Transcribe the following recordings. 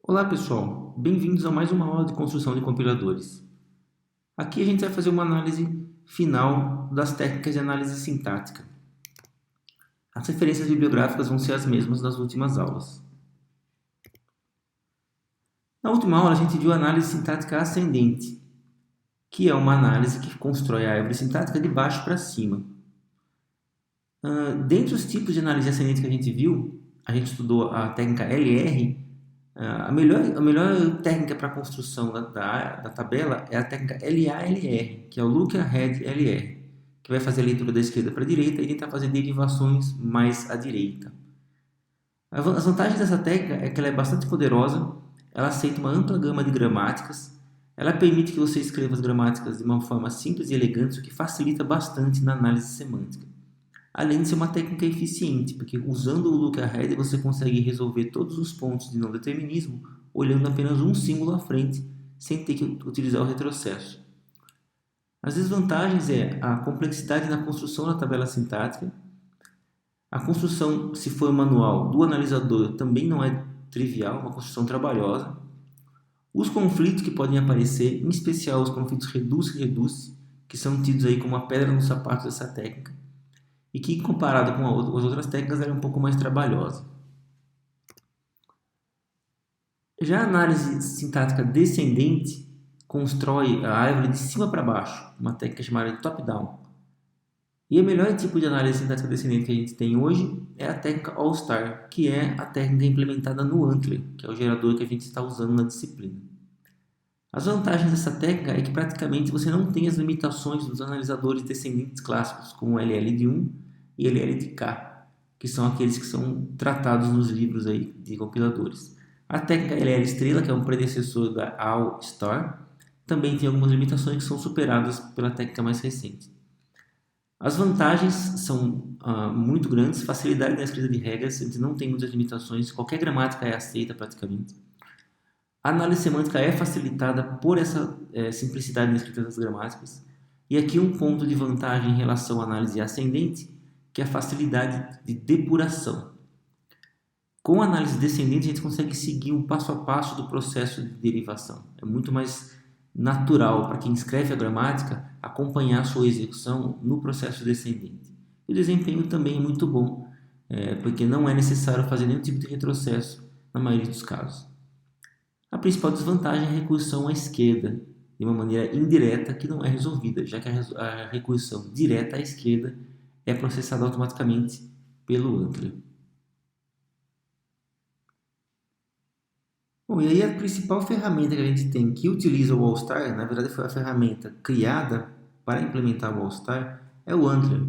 Olá pessoal, bem-vindos a mais uma aula de construção de compiladores. Aqui a gente vai fazer uma análise final das técnicas de análise sintática. As referências bibliográficas vão ser as mesmas das últimas aulas. Na última aula a gente viu a análise sintática ascendente, que é uma análise que constrói a árvore sintática de baixo para cima. Dentre os tipos de análise ascendente que a gente viu, a gente estudou a técnica LR. A melhor técnica para a construção da tabela é a técnica LALR, que é o Look Ahead LR, que vai fazer a leitura da esquerda para a direita e tentar fazer derivações mais à direita. As vantagens dessa técnica é que ela é bastante poderosa, ela aceita uma ampla gama de gramáticas, ela permite que você escreva as gramáticas de uma forma simples e elegante, o que facilita bastante na análise semântica. Além de ser uma técnica eficiente, porque usando o Look Ahead você consegue resolver todos os pontos de não determinismo olhando apenas um símbolo à frente, sem ter que utilizar o retrocesso. As desvantagens é a complexidade na construção da tabela sintática. A construção, se for manual, do analisador também não é trivial, uma construção trabalhosa. Os conflitos que podem aparecer, em especial os conflitos reduce, que são tidos aí como uma pedra no sapato dessa técnica, e que, comparado com as outras técnicas, era um pouco mais trabalhosa. Já a análise sintática descendente constrói a árvore de cima para baixo, uma técnica chamada de top-down. E o melhor tipo de análise sintática descendente que a gente tem hoje é a técnica All-Star, que é a técnica implementada no Antler, que é o gerador que a gente está usando na disciplina. As vantagens dessa técnica é que praticamente você não tem as limitações dos analisadores descendentes clássicos, como o LL de 1 e LL de K, que são aqueles que são tratados nos livros aí de compiladores. A técnica LL estrela, que é um predecessor da All Star, também tem algumas limitações que são superadas pela técnica mais recente. As vantagens são muito grandes, facilidade na escrita de regras, a gente não tem muitas limitações, qualquer gramática é aceita praticamente. A análise semântica é facilitada por essa simplicidade na escrita das gramáticas. E aqui um ponto de vantagem em relação à análise ascendente, que é a facilidade de depuração. Com a análise descendente, a gente consegue seguir o passo a passo do processo de derivação. É muito mais natural para quem escreve a gramática acompanhar a sua execução no processo descendente. E o desempenho também é muito bom, porque não é necessário fazer nenhum tipo de retrocesso na maioria dos casos. A principal desvantagem é a recursão à esquerda, de uma maneira indireta que não é resolvida, já que a recursão direta à esquerda é processada automaticamente pelo Antler. Bom, e aí a principal ferramenta que a gente tem que utiliza o All-Star, na verdade foi a ferramenta criada para implementar o All-Star, é o Antler,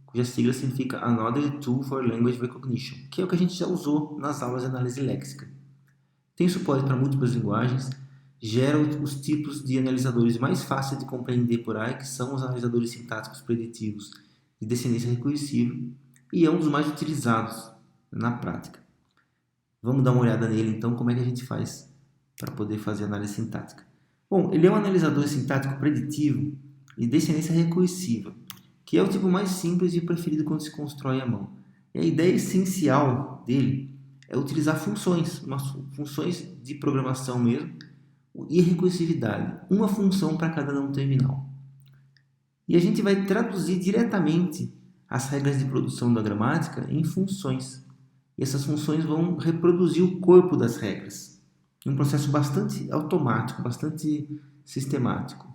cuja sigla significa Another Tool for Language Recognition, que é o que a gente já usou nas aulas de análise léxica. Tem suporte para múltiplas linguagens, gera os tipos de analisadores mais fáceis de compreender por aí, que são os analisadores sintáticos preditivos de descendência recursiva, e é um dos mais utilizados na prática. Vamos dar uma olhada nele então, como é que a gente faz para poder fazer análise sintática. Bom, ele é um analisador sintático preditivo de descendência recursiva, que é o tipo mais simples e preferido quando se constrói à mão. E a ideia essencial dele é utilizar funções de programação mesmo, e recursividade, uma função para cada não terminal. E a gente vai traduzir diretamente as regras de produção da gramática em funções. E essas funções vão reproduzir o corpo das regras, em um processo bastante automático, bastante sistemático.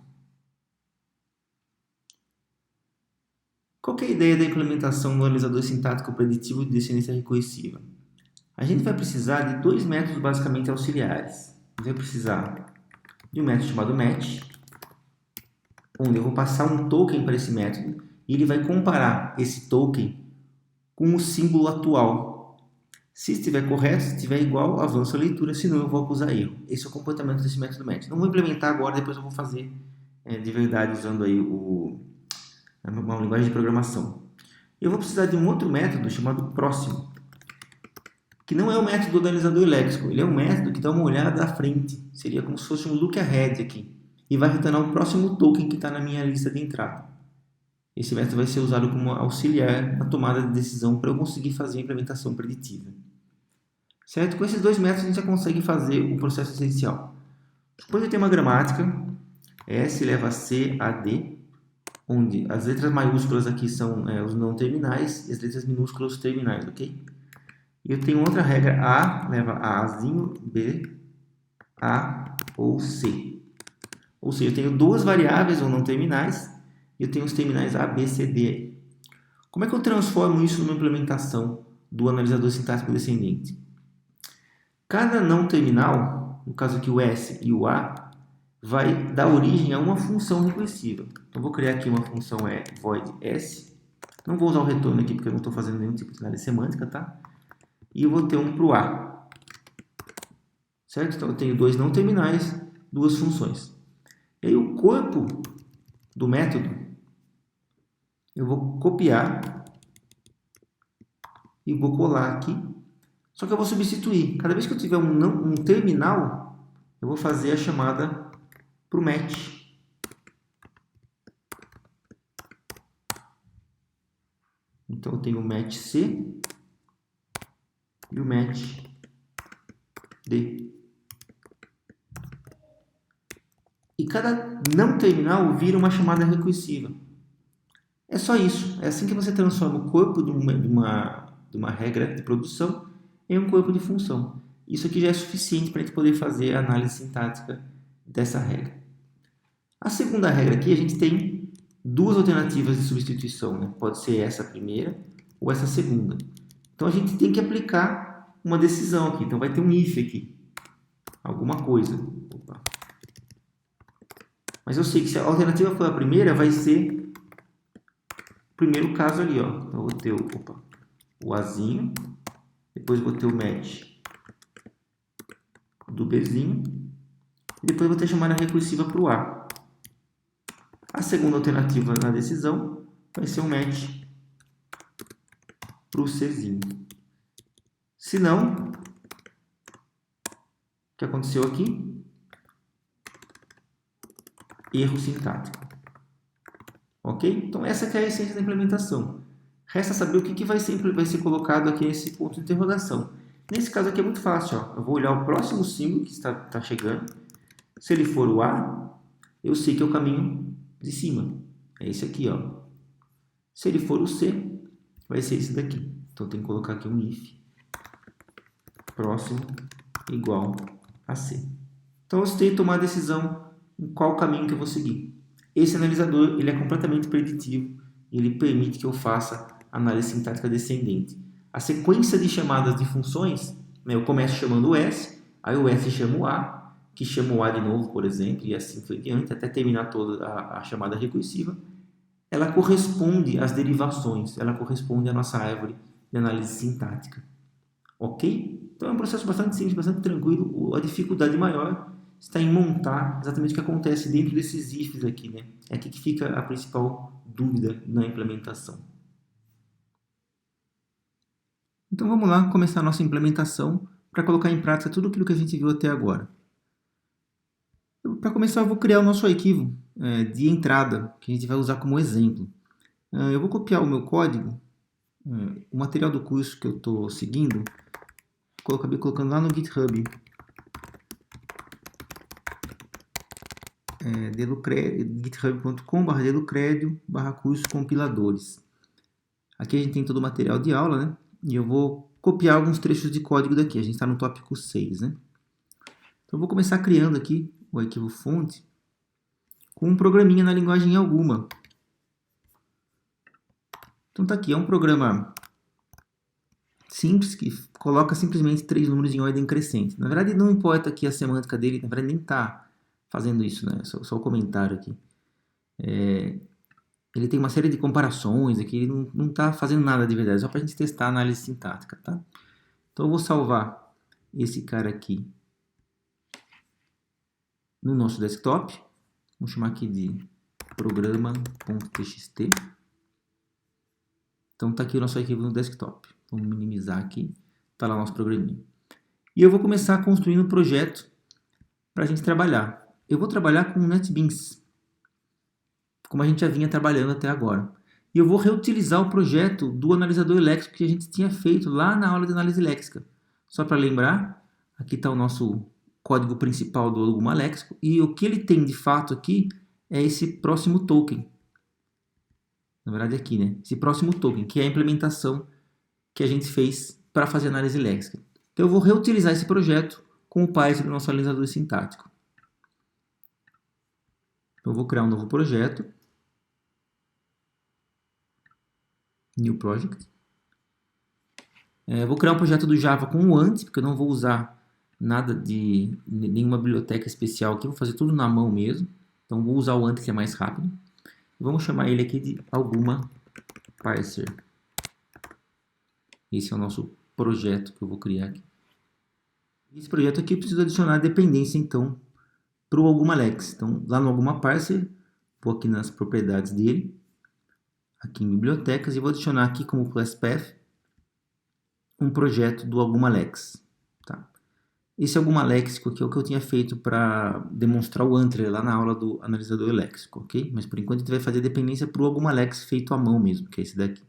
Qual que é a ideia da implementação do analisador sintático preditivo de descendência recursiva? A gente vai precisar de dois métodos basicamente auxiliares. A gente vai precisar de um método chamado match, onde eu vou passar um token para esse método e ele vai comparar esse token com o símbolo atual. Se estiver correto, se estiver igual, avanço a leitura, senão eu vou acusar erro. Esse é o comportamento desse método match. Não vou implementar agora, depois eu vou fazer de verdade usando aí uma linguagem de programação. Eu vou precisar de um outro método chamado próximo, que não é o método do analisador léxico, ele é um método que dá uma olhada à frente, seria como se fosse um look ahead aqui, e vai retornar o próximo token que está na minha lista de entrada. Esse método vai ser usado como auxiliar na tomada de decisão para eu conseguir fazer a implementação preditiva. Certo? Com esses dois métodos a gente já consegue fazer o processo essencial. Depois eu tenho uma gramática, S eleva a C a D, onde as letras maiúsculas aqui são os não terminais e as letras minúsculas os terminais, ok? E eu tenho outra regra, A leva a Azinho, B, A ou C. Ou seja, eu tenho duas variáveis ou não terminais e eu tenho os terminais A, B, C, D. Como é que eu transformo isso numa implementação do analisador sintático descendente? Cada não terminal, no caso aqui o S e o A, vai dar origem a uma função recursiva. Então, vou criar aqui uma função void S. Não vou usar o retorno aqui porque eu não estou fazendo nenhum tipo de análise semântica, tá? E eu vou ter um para o A. Certo? Então, eu tenho dois não terminais, duas funções. E aí, o corpo do método, eu vou copiar e vou colar aqui. Só que eu vou substituir. Cada vez que eu tiver um terminal, eu vou fazer a chamada para o match. Então, eu tenho o match C e o match D. E cada não terminal vira uma chamada recursiva. É só isso. É assim que você transforma o corpo de uma regra de produção em um corpo de função. Isso aqui já é suficiente para a gente poder fazer a análise sintática dessa regra. A segunda regra aqui, a gente tem duas alternativas de substituição, né? Pode ser essa primeira ou essa segunda. Então, a gente tem que aplicar uma decisão aqui. Então, vai ter um if aqui. Alguma coisa. Opa. Mas eu sei que se a alternativa for a primeira, vai ser o primeiro caso ali, ó. Então, eu vou ter o Azinho, depois vou ter o match do Bzinho, e depois vou ter a chamada recursiva para o A. A segunda alternativa na decisão vai ser um match para o Czinho. Se não, o que aconteceu aqui? Erro sintático. Ok? Então, essa que é a essência da implementação. Resta saber o que vai ser colocado aqui nesse ponto de interrogação. Nesse caso aqui é muito fácil. Ó. Eu vou olhar o próximo símbolo que está chegando. Se ele for o A, eu sei que é o caminho de cima. É esse aqui. Ó. Se ele for o C, vai ser esse daqui. Então, eu tenho que colocar aqui um if. Próximo igual a C. Então, eu tenho que tomar a decisão em qual caminho que eu vou seguir. Esse analisador ele é completamente preditivo e ele permite que eu faça análise sintática descendente. A sequência de chamadas de funções, né, eu começo chamando o S, aí o S chama o A, que chama o A de novo, por exemplo, e assim foi diante, até terminar toda a chamada recursiva. Ela corresponde às derivações, ela corresponde à nossa árvore de análise sintática. Ok? Então é um processo bastante simples, bastante tranquilo. A dificuldade maior está em montar exatamente o que acontece dentro desses ifs aqui, né? É aqui que fica a principal dúvida na implementação. Então vamos lá começar a nossa implementação para colocar em prática tudo aquilo que a gente viu até agora. Para começar, eu vou criar o nosso arquivo de entrada, que a gente vai usar como exemplo. Eu vou copiar o meu código, o material do curso que eu estou seguindo, eu acabei colocando lá no GitHub. github.com/delucredio/curso compiladores. Aqui a gente tem todo o material de aula, né? E eu vou copiar alguns trechos de código daqui. A gente está no tópico 6, né? Então eu vou começar criando aqui o arquivo fonte com um programinha na linguagem alguma. Então tá aqui, é um programa simples que coloca simplesmente 3 números em ordem crescente. Na verdade não importa aqui a semântica dele, na verdade nem está fazendo isso, né? Só o comentário aqui. Ele tem uma série de comparações aqui, ele não está fazendo nada de verdade, só para a gente testar a análise sintática, tá? Então eu vou salvar esse cara aqui no nosso desktop. Vamos chamar aqui de programa.txt. Então está aqui o nosso arquivo no desktop. Vamos minimizar aqui, está lá o nosso programinha. E eu vou começar construindo um projeto para a gente trabalhar. Eu vou trabalhar com NetBeans, como a gente já vinha trabalhando até agora. E eu vou reutilizar o projeto do analisador léxico que a gente tinha feito lá na aula de análise léxica. Só para lembrar, aqui está o nosso código principal do Alguma Léxico, e o que ele tem de fato aqui é esse próximo token. Na verdade aqui, né? Esse próximo token, que é a implementação que a gente fez para fazer análise léxica. Então eu vou reutilizar esse projeto com o Python do nosso analisador sintático. Então eu vou criar um novo projeto. New Project. Vou criar um projeto do Java com o Ant, porque eu não vou usar nada de nenhuma biblioteca especial aqui, vou fazer tudo na mão mesmo. Então vou usar o Ant, que é mais rápido. Vamos chamar ele aqui de Alguma Parser. Esse é o nosso projeto que eu vou criar aqui. Esse projeto aqui eu preciso adicionar dependência, então, para o Alguma Lex. Então, lá no Alguma Parser, vou aqui nas propriedades dele, aqui em bibliotecas, e vou adicionar aqui como class path um projeto do Alguma Lex. Tá? Esse Alguma Léxico aqui é o que eu tinha feito para demonstrar o Antler lá na aula do analisador léxico, ok? Mas por enquanto a gente vai fazer dependência para o Alguma Lex feito à mão mesmo, que é esse daqui.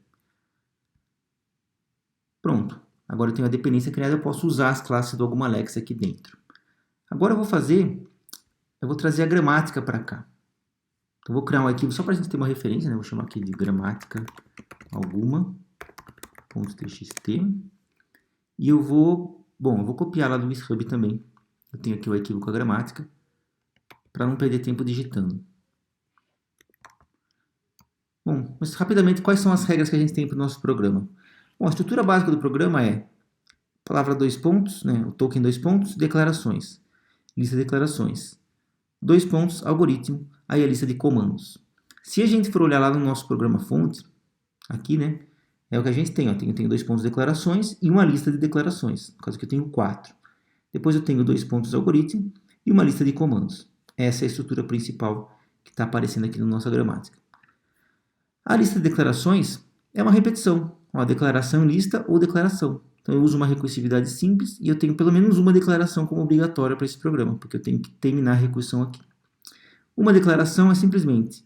Pronto. Agora eu tenho a dependência criada, eu posso usar as classes do Alguma Lex aqui dentro. Agora eu vou trazer a gramática para cá. Então vou criar um arquivo só para a gente ter uma referência, né? Vou chamar aqui de gramática alguma.txt. E eu vou copiar lá do GitHub também. Eu tenho aqui o arquivo com a gramática, para não perder tempo digitando. Bom, mas rapidamente, quais são as regras que a gente tem para o nosso programa? Bom, a estrutura básica do programa é palavra dois pontos, né, o token dois pontos, declarações, lista de declarações, dois pontos, algoritmo, aí a lista de comandos. Se a gente for olhar lá no nosso programa fonte, aqui, né, é o que a gente tem. Ó. Eu tenho dois pontos declarações e uma lista de declarações, no caso que eu tenho 4. Depois eu tenho dois pontos algoritmo e uma lista de comandos. Essa é a estrutura principal que está aparecendo aqui na nossa gramática. A lista de declarações é uma repetição. Ó, declaração, lista ou declaração. Então eu uso uma recursividade simples e eu tenho pelo menos uma declaração como obrigatória para esse programa, porque eu tenho que terminar a recursão aqui. Uma declaração é simplesmente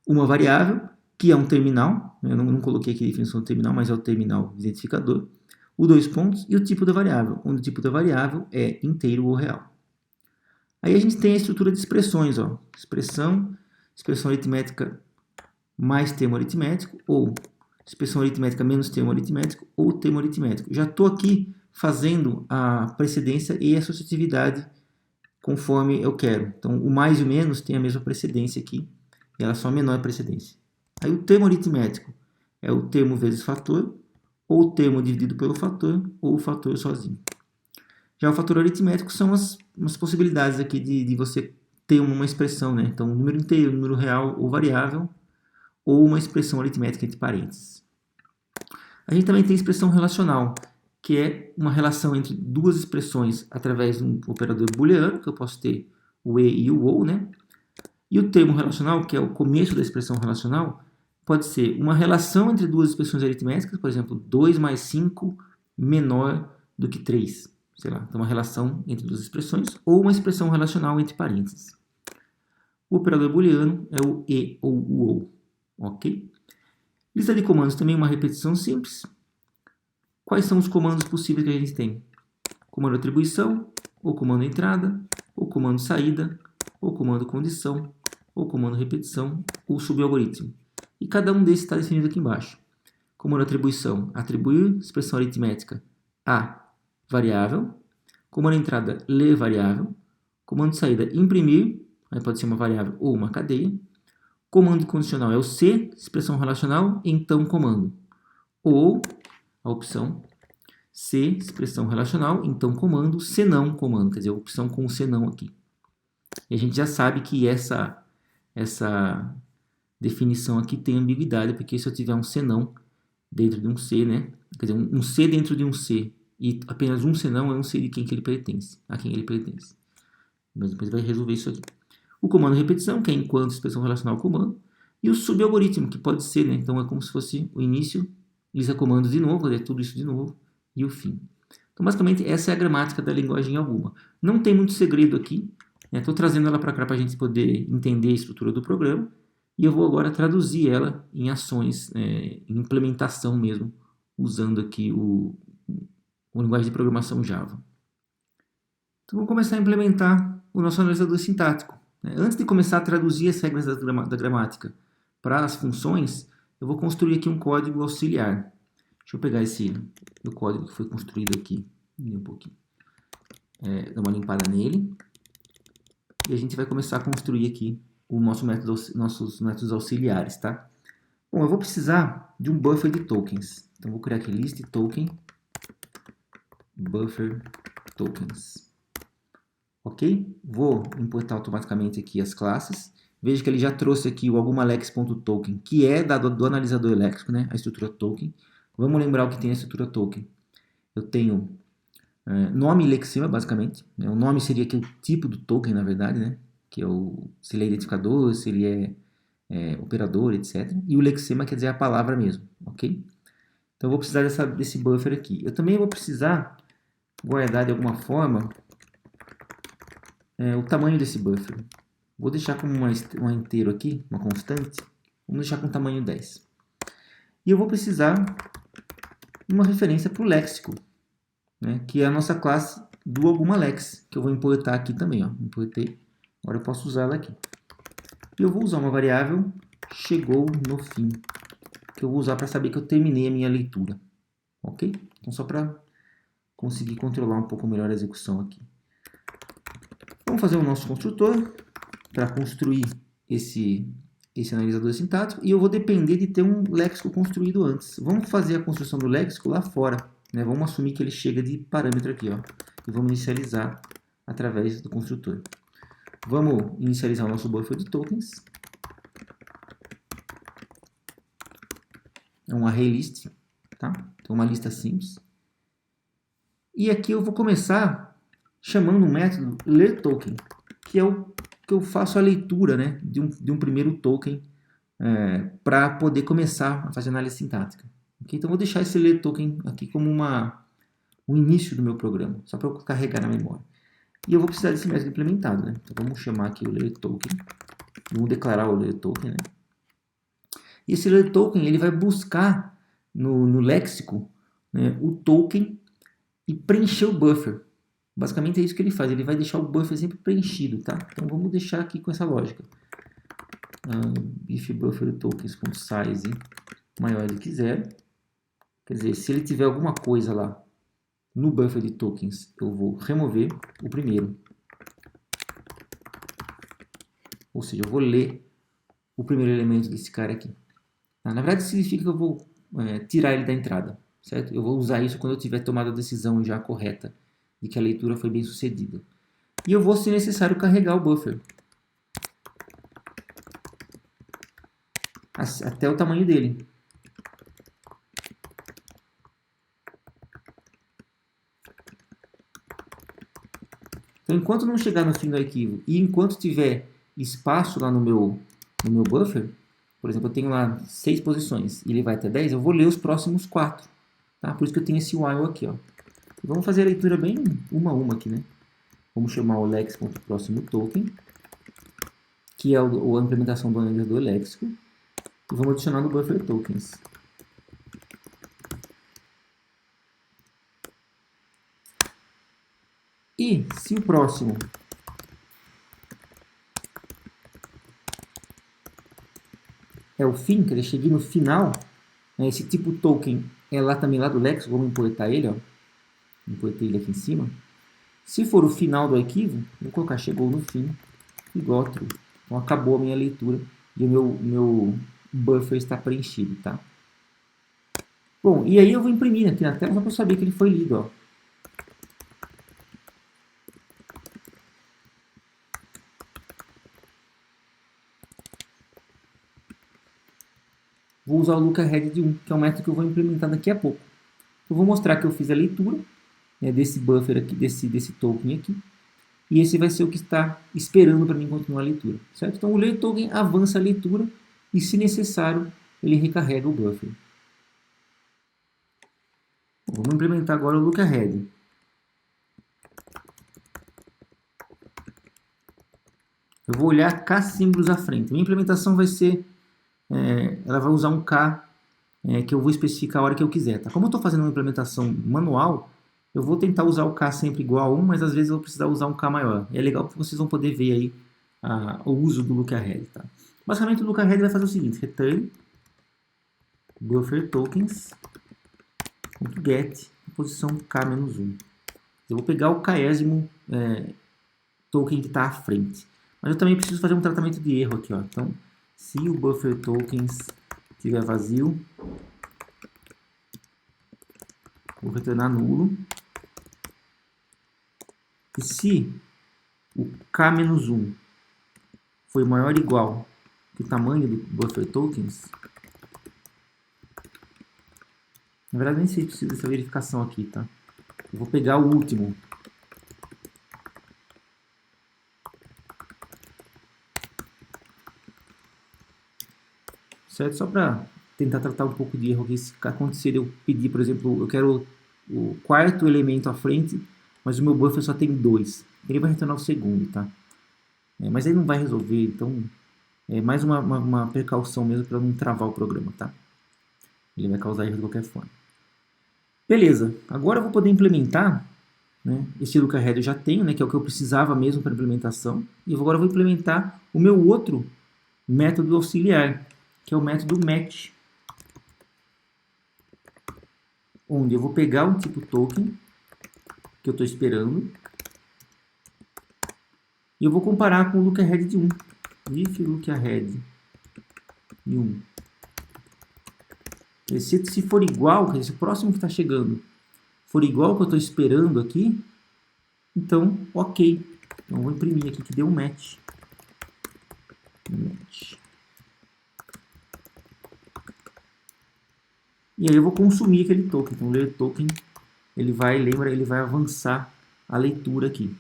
uma variável, que é um terminal, eu não coloquei aqui a definição do terminal, mas é o terminal identificador, o dois pontos e o tipo da variável, onde o tipo da variável é inteiro ou real. Aí a gente tem a estrutura de expressões, ó, expressão aritmética mais termo aritmético, ou expressão aritmética menos termo aritmético, ou termo aritmético. Já estou aqui fazendo a precedência e a associatividade conforme eu quero. Então, o mais e o menos tem a mesma precedência aqui, e ela só a menor precedência. Aí o termo aritmético é o termo vezes fator, ou o termo dividido pelo fator, ou o fator sozinho. Já o fator aritmético são umas possibilidades aqui de você ter uma expressão, né? Então, número inteiro, número real ou variável, ou uma expressão aritmética entre parênteses. A gente também tem expressão relacional, que é uma relação entre duas expressões através de um operador booleano, que eu posso ter o e e o ou, né? E o termo relacional, que é o começo da expressão relacional, pode ser uma relação entre duas expressões aritméticas, por exemplo, 2 mais 5 menor do que 3. Sei lá, então uma relação entre duas expressões, ou uma expressão relacional entre parênteses. O operador booleano é o e ou o ou, ok? Lista de comandos também é uma repetição simples. Quais são os comandos possíveis que a gente tem? Comando atribuição, ou comando entrada, ou comando saída, ou comando condição, ou comando repetição, ou subalgoritmo. E cada um desses está definido aqui embaixo. Comando atribuição, atribuir expressão aritmética a variável. Comando entrada, ler variável. Comando saída, imprimir, aí pode ser uma variável ou uma cadeia. Comando condicional é o se, expressão relacional, então comando. Ou a opção se, expressão relacional, então comando, senão comando, quer dizer, a opção com o senão aqui. E a gente já sabe que essa definição aqui tem ambiguidade, porque se eu tiver um senão dentro de um C, né? Quer dizer, um C dentro de um C e apenas um senão é um C de quem que ele pertence, a quem ele pertence. Mas depois vai resolver isso aqui. O comando repetição, que é enquanto expressão relacional comando, e o subalgoritmo, que pode ser, né? Então é como se fosse o início, lista comandos de novo, é tudo isso de novo, e o fim. Então basicamente essa é a gramática da linguagem alguma. Não tem muito segredo aqui, estou trazendo ela para cá para a gente poder entender a estrutura do programa, e eu vou agora traduzir ela em ações, em implementação mesmo, usando aqui com linguagem de programação Java. Então vamos começar a implementar o nosso analisador sintático. Antes de começar a traduzir as regras da gramática para as funções, eu vou construir aqui um código auxiliar. Deixa eu pegar o código que foi construído aqui, dar uma limpada nele. E a gente vai começar a construir aqui nossos métodos auxiliares, tá? Bom, eu vou precisar de um buffer de tokens. Então, vou criar aqui list token buffer tokens. Ok? Vou importar automaticamente aqui as classes. Veja que ele já trouxe aqui o algumalex.token, que é do analisador léxico, né? A estrutura token. Vamos lembrar o que tem a estrutura token. Eu tenho nome e lexema, basicamente. O nome seria aqui o tipo do token, na verdade, né? Que é se ele é identificador, se ele é operador, etc. E o lexema quer dizer a palavra mesmo, ok? Então eu vou precisar desse buffer aqui. Eu também vou precisar guardar de alguma forma o tamanho desse buffer. Vou deixar como um inteiro aqui, uma constante. Vamos deixar com tamanho 10. E eu vou precisar de uma referência para o léxico, né, que é a nossa classe do algumalex, que eu vou importar aqui também. Ó. Importei, agora eu posso usar ela aqui. E eu vou usar uma variável chegou no fim, que eu vou usar para saber que eu terminei a minha leitura. Ok? Então, só para conseguir controlar um pouco melhor a execução aqui. Vamos fazer o nosso construtor para construir esse analisador sintático, e eu vou depender de ter um léxico construído antes. Vamos fazer a construção do léxico lá fora, né? Vamos assumir que ele chega de parâmetro aqui, ó, e vamos inicializar através do construtor. Vamos inicializar o nosso buffer de tokens. É um array list, tá? Então, uma lista simples. E aqui eu vou começar chamando um método lerToken, que é o que eu faço a leitura, né, de um primeiro token para poder começar a fazer análise sintática. Okay? Então, vou deixar esse lerToken aqui como o início do meu programa, só para eu carregar na memória. E eu vou precisar desse método implementado. Né? Então, vamos chamar aqui o lerToken. Vamos declarar o lerToken. Né? E esse lerToken ele vai buscar no léxico, né, o token e preencher o buffer. Basicamente é isso que ele faz, ele vai deixar o buffer sempre preenchido, tá? Então vamos deixar aqui com essa lógica. If buffer tokens.size maior do que 0. Quer dizer, se ele tiver alguma coisa lá no buffer de tokens, eu vou remover o primeiro. Ou seja, eu vou ler o primeiro elemento desse cara aqui. Na verdade, significa que eu vou tirar ele da entrada, certo? Eu vou usar isso quando eu tiver tomado a decisão já correta de que a leitura foi bem sucedida. E eu vou, se necessário, carregar o buffer até o tamanho dele. Então, enquanto não chegar no fim do arquivo e enquanto tiver espaço lá no meu buffer, por exemplo, eu tenho lá 6 posições e ele vai até 10, eu vou ler os próximos 4. Tá? Por isso que eu tenho esse while aqui. Ó. Vamos fazer a leitura bem uma a uma aqui, né? Vamos chamar o lex.próximo token, que é a implementação do analisador léxico, e vamos adicionar no buffer tokens. E se o próximo é o fim, que eu cheguei no final, né, esse tipo token é lá também lá do léxico, vamos importar ele, ó. Importei ele aqui em cima. Se for o final do arquivo, vou colocar chegou no fim, igual a true. Então acabou a minha leitura e o meu buffer está preenchido, tá? Bom, e aí eu vou imprimir aqui na tela só para eu saber que ele foi lido, ó. Vou usar o lookahead de 1, que é um método que eu vou implementar daqui a pouco. Eu vou mostrar que eu fiz a leitura desse buffer aqui, desse token aqui. E esse vai ser o que está esperando para mim continuar a leitura. Certo? Então o lerToken avança a leitura e, se necessário, ele recarrega o buffer. Vamos implementar agora o lookahead. Eu vou olhar K símbolos à frente. Minha implementação vai ser, ela vai usar um K que eu vou especificar a hora que eu quiser. Tá? Como eu estou fazendo uma implementação manual, Eu vou tentar usar o K sempre igual a 1, mas às vezes eu vou precisar usar um K maior. E é legal porque vocês vão poder ver aí o uso do lookahead. Tá? Basicamente o lookahead vai fazer o seguinte, return buffer tokens.get posição K-1. Eu vou pegar o késimo token que está à frente. Mas eu também preciso fazer um tratamento de erro aqui. Ó. Então, se o buffer tokens estiver vazio, vou retornar nulo. E se o K-1 foi maior ou igual que o tamanho do buffer tokens, na verdade nem sei se precisa dessa verificação aqui, tá? Eu vou pegar o último. Certo? Só para tentar tratar um pouco de erro aqui, se acontecer eu pedir, por exemplo, eu quero o quarto elemento à frente, mas o meu buffer só tem 2. Ele vai retornar o segundo, tá? Mas ele não vai resolver, então é mais uma precaução mesmo para não travar o programa, tá? Ele vai causar erro de qualquer forma. Beleza, agora eu vou poder implementar, né? Esse lookahead eu já tenho, né? Que é o que eu precisava mesmo para implementação. E agora eu vou implementar o meu outro método auxiliar, que é o método match, onde eu vou pegar um tipo token que eu estou esperando e eu vou comparar com o lookahead de 1. If lookahead de 1. Se for igual, quer dizer, se o próximo que está chegando for igual ao que eu estou esperando aqui, então ok. Então eu vou imprimir aqui que deu um match. E aí eu vou consumir aquele token. Então, ler token, ele vai avançar a leitura aqui.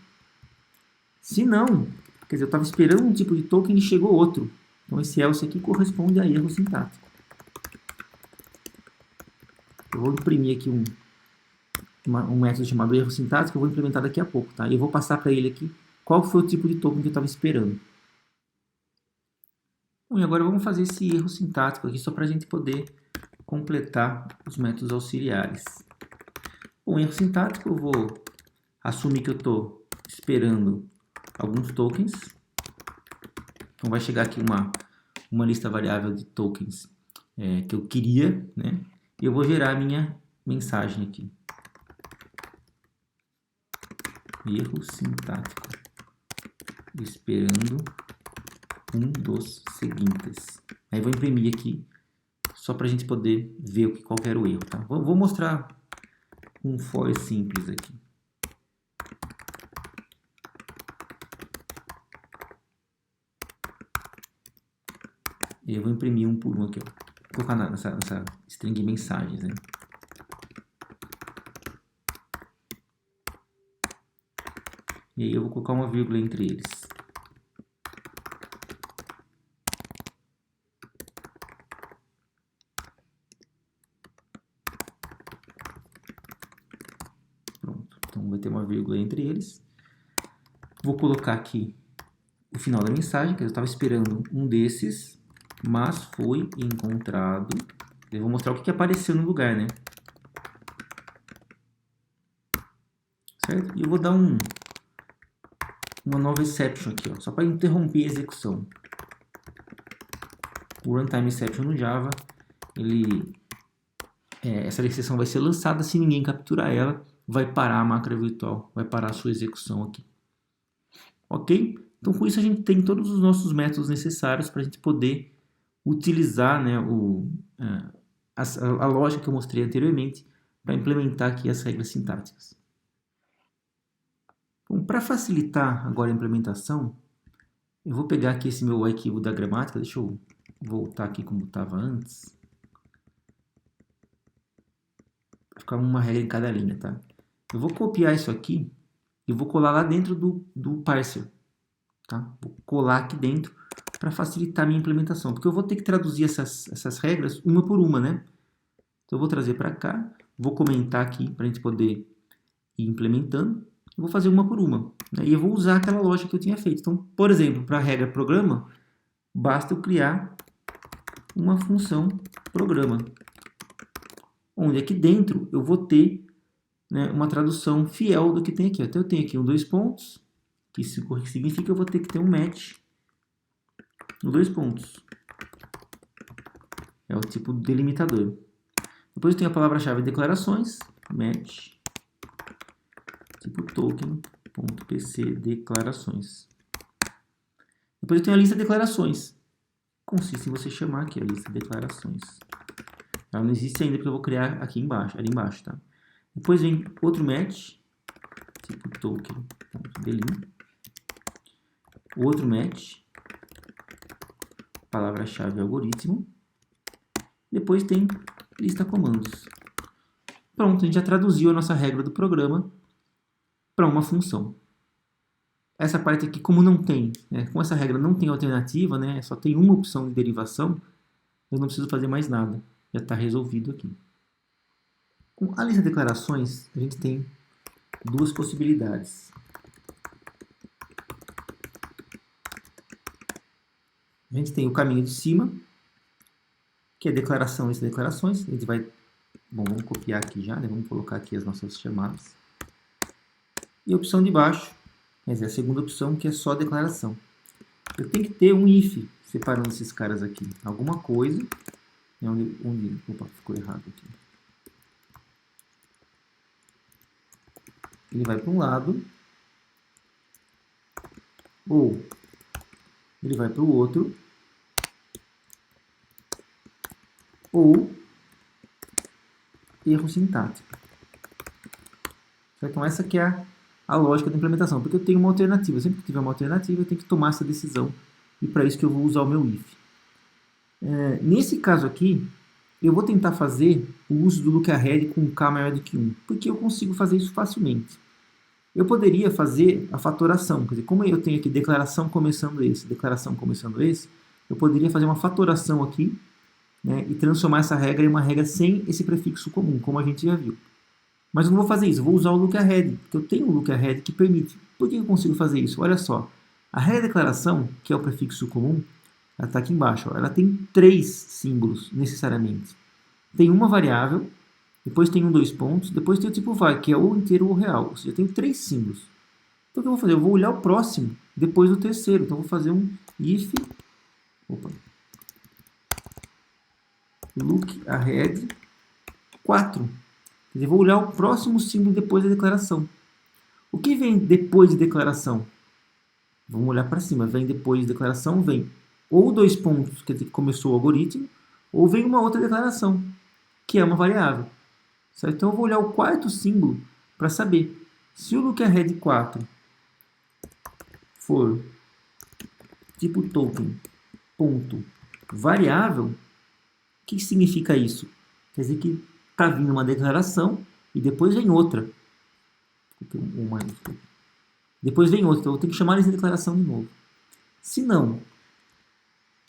Se não, quer dizer, eu estava esperando um tipo de token e chegou outro. Então, esse else aqui corresponde a erro sintático. Eu vou imprimir aqui um método chamado erro sintático que eu vou implementar daqui a pouco, tá? E eu vou passar para ele aqui qual foi o tipo de token que eu estava esperando. Bom, e agora vamos fazer esse erro sintático aqui só para a gente poder completar os métodos auxiliares. Bom, erro sintático, eu vou assumir que eu estou esperando alguns tokens. Então vai chegar aqui uma lista variável de tokens que eu queria, né? E eu vou gerar a minha mensagem aqui. Erro sintático. Esperando um dos seguintes. Aí vou imprimir aqui, só para a gente poder ver qual era o erro, tá? Vou mostrar um for simples aqui. E eu vou imprimir um por um aqui, ó. Vou colocar nessa string mensagens, né? E aí eu vou colocar uma vírgula entre eles. Pronto. Então vai ter uma vírgula entre eles. Vou colocar aqui o final da mensagem, que eu estava esperando um desses, mas foi encontrado. Eu vou mostrar o que apareceu no lugar, né? Certo? E eu vou dar uma nova exception aqui, ó, só para interromper a execução. O runtime exception no Java, essa exceção vai ser lançada, se ninguém capturar ela, vai parar a máquina virtual, vai parar a sua execução aqui. Ok? Então com isso a gente tem todos os nossos métodos necessários para a gente poder utilizar, né, a lógica que eu mostrei anteriormente para implementar aqui as regras sintáticas. Bom, para facilitar agora a implementação, eu vou pegar aqui esse meu arquivo da gramática, deixa eu voltar aqui como estava antes. Vai ficar uma regra em cada linha, tá? Eu vou copiar isso aqui e vou colar lá dentro do parser, tá? Vou colar aqui dentro para facilitar a minha implementação, porque eu vou ter que traduzir essas regras uma por uma, né? Então eu vou trazer para cá, vou comentar aqui para a gente poder ir implementando. Eu vou fazer uma por uma, né? E eu vou usar aquela lógica que eu tinha feito. Então, por exemplo, para a regra programa, basta eu criar uma função programa, onde aqui dentro eu vou ter né, uma tradução fiel do que tem aqui. Então eu tenho aqui um dois pontos, que isso significa que eu vou ter que ter um match no dois pontos. É o tipo delimitador. Depois eu tenho a palavra-chave declarações, match, tipo token.pc declarações. Depois eu tenho a lista de declarações. Consiste em você chamar aqui a lista de declarações. Ela não existe ainda porque eu vou criar aqui embaixo, ali embaixo, tá? Depois vem outro match, tipo token.delim. Outro match, palavra-chave algoritmo. Depois tem lista comandos. Pronto, a gente já traduziu a nossa regra do programa para uma função. Essa parte aqui, como não tem, né, com essa regra não tem alternativa, né, só tem uma opção de derivação, eu não preciso fazer mais nada. Já está resolvido aqui. Com a lista de declarações, a gente tem duas possibilidades. A gente tem o caminho de cima, que é declaração, lista de declarações. A gente vai, bom, vamos copiar aqui já, né, vamos colocar aqui as nossas chamadas. E a opção de baixo, mas é a segunda opção, que é só declaração. Eu tenho que ter um if separando esses caras aqui. Alguma coisa, opa, ficou errado aqui. Ele vai para um lado, ou ele vai para o outro, ou erro sintático. Então essa que é a lógica da implementação, porque eu tenho uma alternativa. Sempre que tiver uma alternativa, eu tenho que tomar essa decisão, e para isso que eu vou usar o meu if. Nesse caso aqui, eu vou tentar fazer o uso do lookahead com k maior do que 1, porque eu consigo fazer isso facilmente. Eu poderia fazer a fatoração, quer dizer, como eu tenho aqui declaração começando esse, eu poderia fazer uma fatoração aqui, né, e transformar essa regra em uma regra sem esse prefixo comum, como a gente já viu. Mas eu não vou fazer isso, eu vou usar o lookahead, porque eu tenho um lookahead que permite. Por que eu consigo fazer isso? Olha só, a regra declaração, que é o prefixo comum, ela está aqui embaixo, ó, ela tem 3 símbolos, necessariamente. Tem uma variável, depois tem dois pontos, depois tem o tipo var, que é ou inteiro ou real, ou seja, eu tenho 3 símbolos. Então o que eu vou fazer? Eu vou olhar o próximo, depois do terceiro, então eu vou fazer um if, lookahead 4. Quer dizer, eu vou olhar o próximo símbolo depois da declaração. O que vem depois de declaração? Vamos olhar para cima. Vem depois de declaração, vem ou dois pontos, quer dizer que começou o algoritmo, ou vem uma outra declaração, que é uma variável. Certo? Então eu vou olhar o quarto símbolo para saber se o lookahead 4 for tipo token ponto variável, o que significa isso? Quer dizer que está vindo uma declaração e depois vem outra. Depois vem outra, então eu tenho que chamar essa declaração de novo. Se não,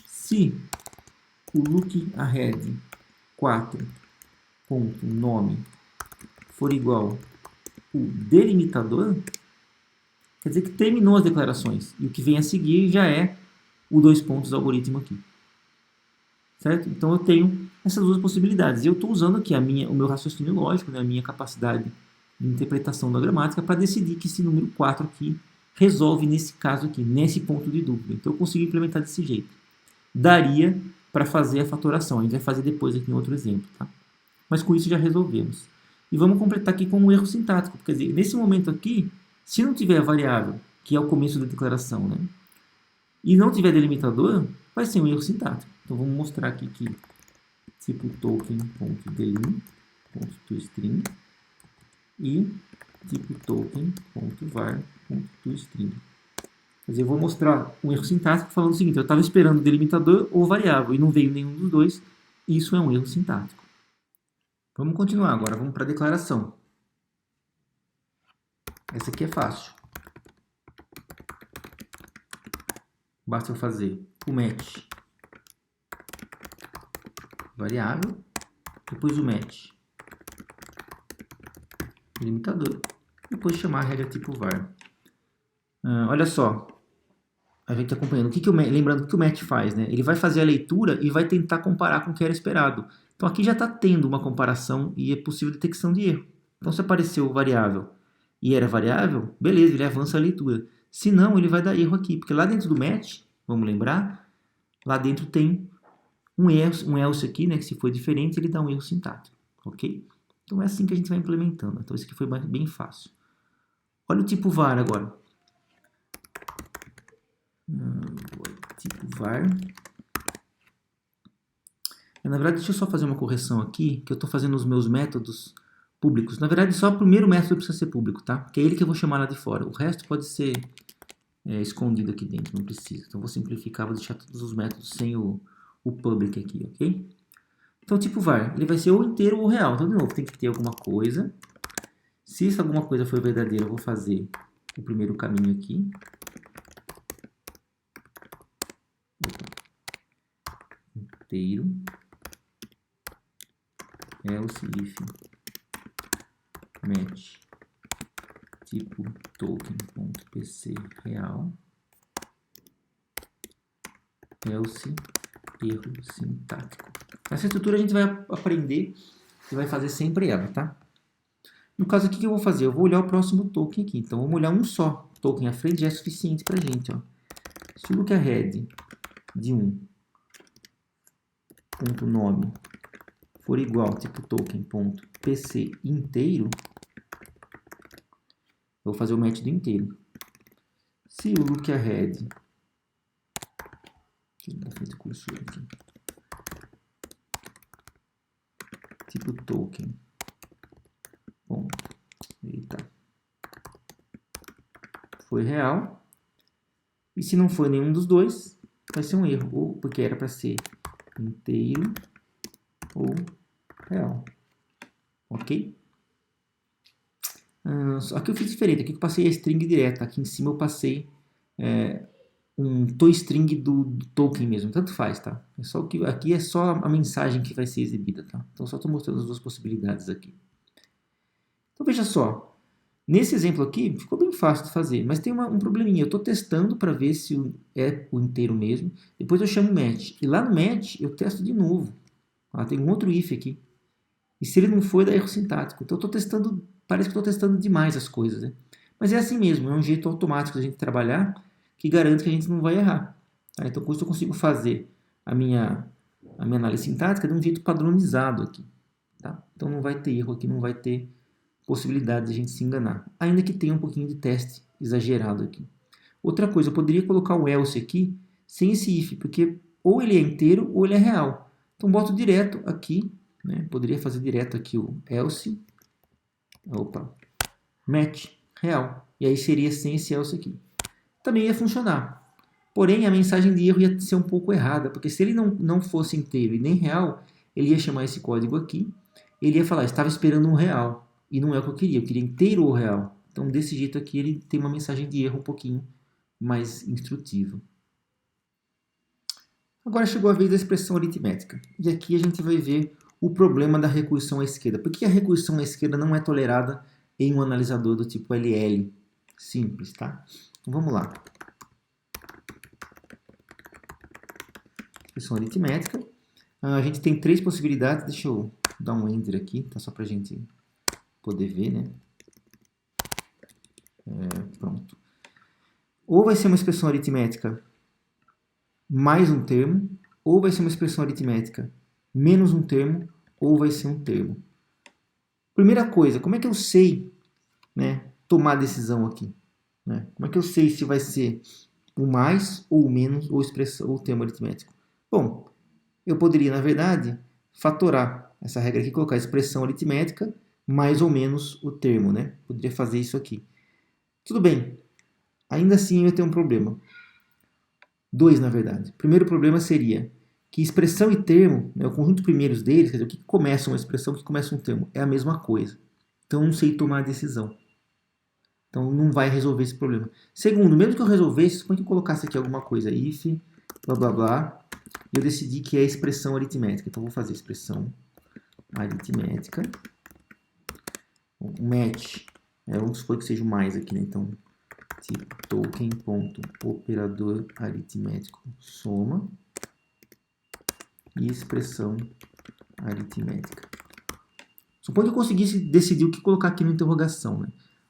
se o lookahead 4.nome for igual o delimitador, quer dizer que terminou as declarações. E o que vem a seguir já é o dois pontos do algoritmo aqui. Certo? Então eu tenho essas duas possibilidades. E eu estou usando aqui o meu raciocínio lógico, né, a minha capacidade de interpretação da gramática para decidir que esse número 4 aqui resolve nesse caso aqui, nesse ponto de dúvida. Então eu consigo implementar desse jeito. Daria para fazer a fatoração. A gente vai fazer depois aqui em outro exemplo. Tá? Mas com isso já resolvemos. E vamos completar aqui com um erro sintático. Quer dizer, nesse momento aqui, se não tiver a variável, que é o começo da declaração, né, e não tiver delimitador, vai ser um erro sintático. Então vamos mostrar aqui que tipo token.delim.toString e tipo token.var.toString. Quer dizer, eu vou mostrar um erro sintático falando o seguinte: eu estava esperando delimitador ou variável e não veio nenhum dos dois. Isso é um erro sintático. Vamos continuar agora, vamos para a declaração. Essa aqui é fácil. Basta eu fazer o match variável, depois o match delimitador, depois chamar a regra tipo var. Olha só, a gente acompanhando. Lembrando o que o match faz, né? Ele vai fazer a leitura e vai tentar comparar com o que era esperado. Então aqui já está tendo uma comparação e é possível detecção de erro. Então, se apareceu variável e era variável, beleza, ele avança a leitura. Se não, ele vai dar erro aqui, porque lá dentro do match, vamos lembrar, lá dentro tem um else aqui, né, que se for diferente, ele dá um erro sintático, ok? Então, é assim que a gente vai implementando. Então, isso aqui foi bem fácil. Olha o tipo var agora. Tipo var. Na verdade, deixa eu só fazer uma correção aqui, que eu estou fazendo os meus métodos públicos. Na verdade, só o primeiro método precisa ser público, tá? Que é ele que eu vou chamar lá de fora. O resto pode ser escondido aqui dentro, não precisa. Então, vou simplificar, vou deixar todos os métodos sem o public aqui, ok? Então, tipo var, ele vai ser ou inteiro ou real. Então, de novo, tem que ter alguma coisa. Se essa alguma coisa for verdadeira, eu vou fazer o primeiro caminho aqui. Inteiro. Else if match tipo token.pc real. Else erro sintático. Essa estrutura a gente vai aprender e vai fazer sempre ela, tá? No caso aqui, o que eu vou fazer? Eu vou olhar o próximo token aqui. Então, vamos olhar um só token à frente, já é suficiente pra gente, ó. Se o lookahead de ponto nome for igual tipo token.pc inteiro, eu vou fazer o match do inteiro. Se o lookahead, tipo token, bom, eita, foi real, e se não for nenhum dos dois, vai ser um erro, ou porque era para ser inteiro ou real, ok? Aqui eu fiz diferente, aqui eu passei a string direta, aqui em cima eu passei um toString do token mesmo, tanto faz, tá? É só que aqui é só a mensagem que vai ser exibida, tá? Então só estou mostrando as duas possibilidades aqui. Então veja só, nesse exemplo aqui ficou bem fácil de fazer, mas tem um probleminha. Eu estou testando para ver se é o inteiro mesmo. Depois eu chamo match e lá no match eu testo de novo. Tem um outro if aqui. E se ele não for, dá erro sintático. Então eu estou testando, parece que estou testando demais as coisas, né? Mas é assim mesmo, é um jeito automático de a gente trabalhar que garante que a gente não vai errar. Tá? Então, com isso eu consigo fazer a minha análise sintática de um jeito padronizado aqui. Tá? Então, não vai ter erro aqui, não vai ter possibilidade de a gente se enganar. Ainda que tenha um pouquinho de teste exagerado aqui. Outra coisa, eu poderia colocar o else aqui sem esse if, porque ou ele é inteiro ou ele é real. Então, boto direto aqui, né? Poderia fazer direto aqui o else, match, real. E aí seria sem esse else aqui. Também ia funcionar. Porém, a mensagem de erro ia ser um pouco errada, porque se ele não fosse inteiro e nem real, ele ia chamar esse código aqui, ele ia falar, estava esperando um real, e não é o que eu queria inteiro ou real. Então, desse jeito aqui, ele tem uma mensagem de erro um pouquinho mais instrutiva. Agora chegou a vez da expressão aritmética, e aqui a gente vai ver o problema da recursão à esquerda. Por que a recursão à esquerda não é tolerada em um analisador do tipo LL? Simples, tá? Então, vamos lá. Expressão aritmética. A gente tem três possibilidades. Deixa eu dar um enter aqui, tá? Só para a gente poder ver, né? Pronto. Ou vai ser uma expressão aritmética mais um termo, ou vai ser uma expressão aritmética menos um termo, ou vai ser um termo. Primeira coisa, como é que eu sei, né, tomar decisão aqui? Né? Como é que eu sei se vai ser o mais ou o menos ou expressão ou termo aritmético? Bom, eu poderia, na verdade, fatorar essa regra aqui, colocar a expressão aritmética mais ou menos o termo, né? Poderia fazer isso aqui. Tudo bem, ainda assim eu ia ter um problema. Dois, na verdade. O primeiro problema seria que expressão e termo, né, o conjunto primeiros deles, quer dizer, o que começa uma expressão, o que começa um termo, é a mesma coisa. Então eu não sei tomar a decisão. Então não vai resolver esse problema. Segundo, mesmo que eu resolvesse, suponho que eu colocasse aqui alguma coisa, if, blá blá blá, e eu decidi que é expressão aritmética. Então vou fazer expressão aritmética. O match, vamos supor que seja o mais aqui, né? Então, tipo token.operador aritmético soma e expressão aritmética. Suponha que eu conseguisse decidir o que colocar aqui na interrogação, né?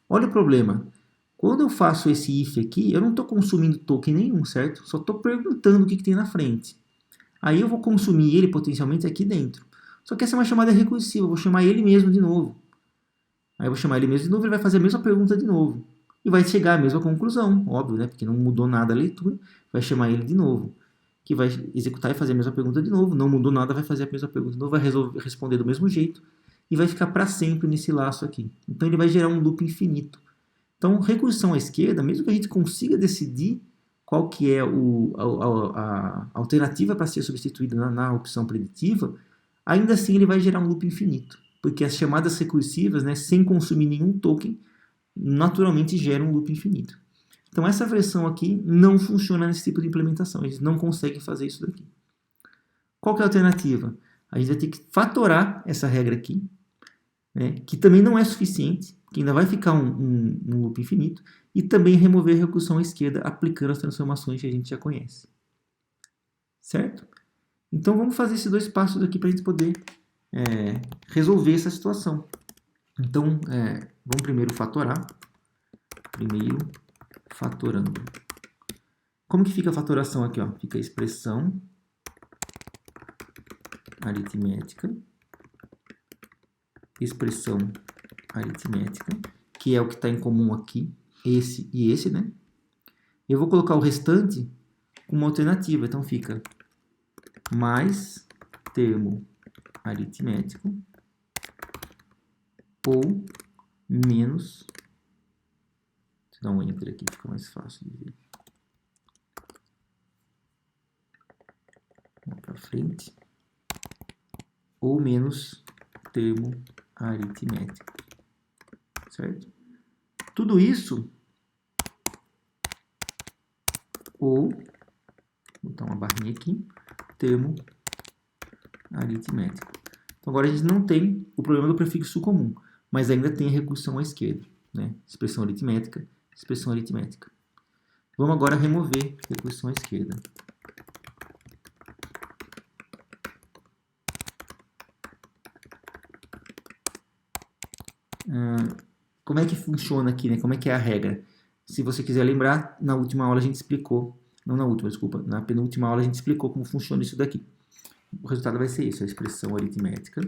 Olha o problema. Quando eu faço esse if aqui, eu não estou consumindo token nenhum, certo? Só estou perguntando o que tem na frente. Aí eu vou consumir ele potencialmente aqui dentro. Só que essa é uma chamada recursiva, eu vou chamar ele mesmo de novo. Aí eu vou chamar ele mesmo de novo, ele vai fazer a mesma pergunta de novo. E vai chegar à mesma conclusão, óbvio, né? Porque não mudou nada a leitura, vai chamar ele de novo. Que vai executar e fazer a mesma pergunta de novo, não mudou nada, vai fazer a mesma pergunta de novo, vai responder do mesmo jeito e vai ficar para sempre nesse laço aqui. Então ele vai gerar um loop infinito. Então, recursão à esquerda, mesmo que a gente consiga decidir qual que é a alternativa para ser substituída na opção preditiva, ainda assim ele vai gerar um loop infinito. Porque as chamadas recursivas, né, sem consumir nenhum token, naturalmente geram um loop infinito. Então essa versão aqui não funciona nesse tipo de implementação, eles não conseguem fazer isso daqui. Qual que é a alternativa? A gente vai ter que fatorar essa regra aqui, né, que também não é suficiente, que ainda vai ficar um loop infinito, e também remover a recursão à esquerda aplicando as transformações que a gente já conhece. Certo? Então vamos fazer esses dois passos aqui para a gente poder resolver essa situação. Então vamos primeiro fatorar. Primeiro fatorando. Como que fica a fatoração aqui? Ó? Fica a expressão aritmética, que é o que está em comum aqui, esse e esse, né? Eu vou colocar o restante com uma alternativa, então fica mais termo aritmético ou menos. Deixa eu dar um enter aqui, fica mais fácil de ver. Vamos para frente. Ou menos termo aritmético. Certo? Tudo isso, ou, vou botar uma barrinha aqui, termo aritmético. Então agora a gente não tem o problema do prefixo comum, mas ainda tem a recursão à esquerda, né? Expressão aritmética, expressão aritmética. Vamos agora remover a recursão à esquerda. Como é que funciona aqui, né? Como é que é a regra? Se você quiser lembrar, na última aula a gente explicou, não na última, desculpa, na penúltima aula a gente explicou como funciona isso daqui. O resultado vai ser isso, a expressão aritmética.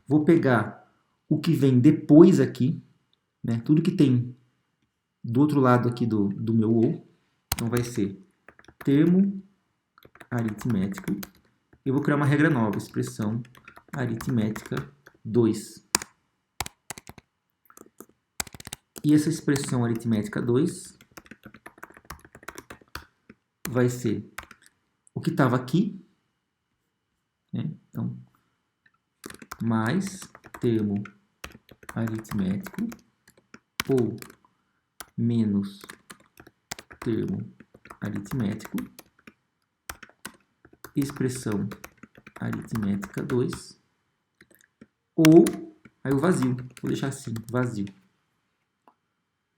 Vou pegar o que vem depois aqui, né? Tudo que tem do outro lado aqui do meu ou. Então vai ser termo aritmético. Eu vou criar uma regra nova, expressão aritmética 2. E essa expressão aritmética 2 vai ser o que estava aqui, né? Então, mais termo aritmético ou menos termo aritmético, expressão aritmética 2, ou, aí o vazio, vou deixar assim, vazio.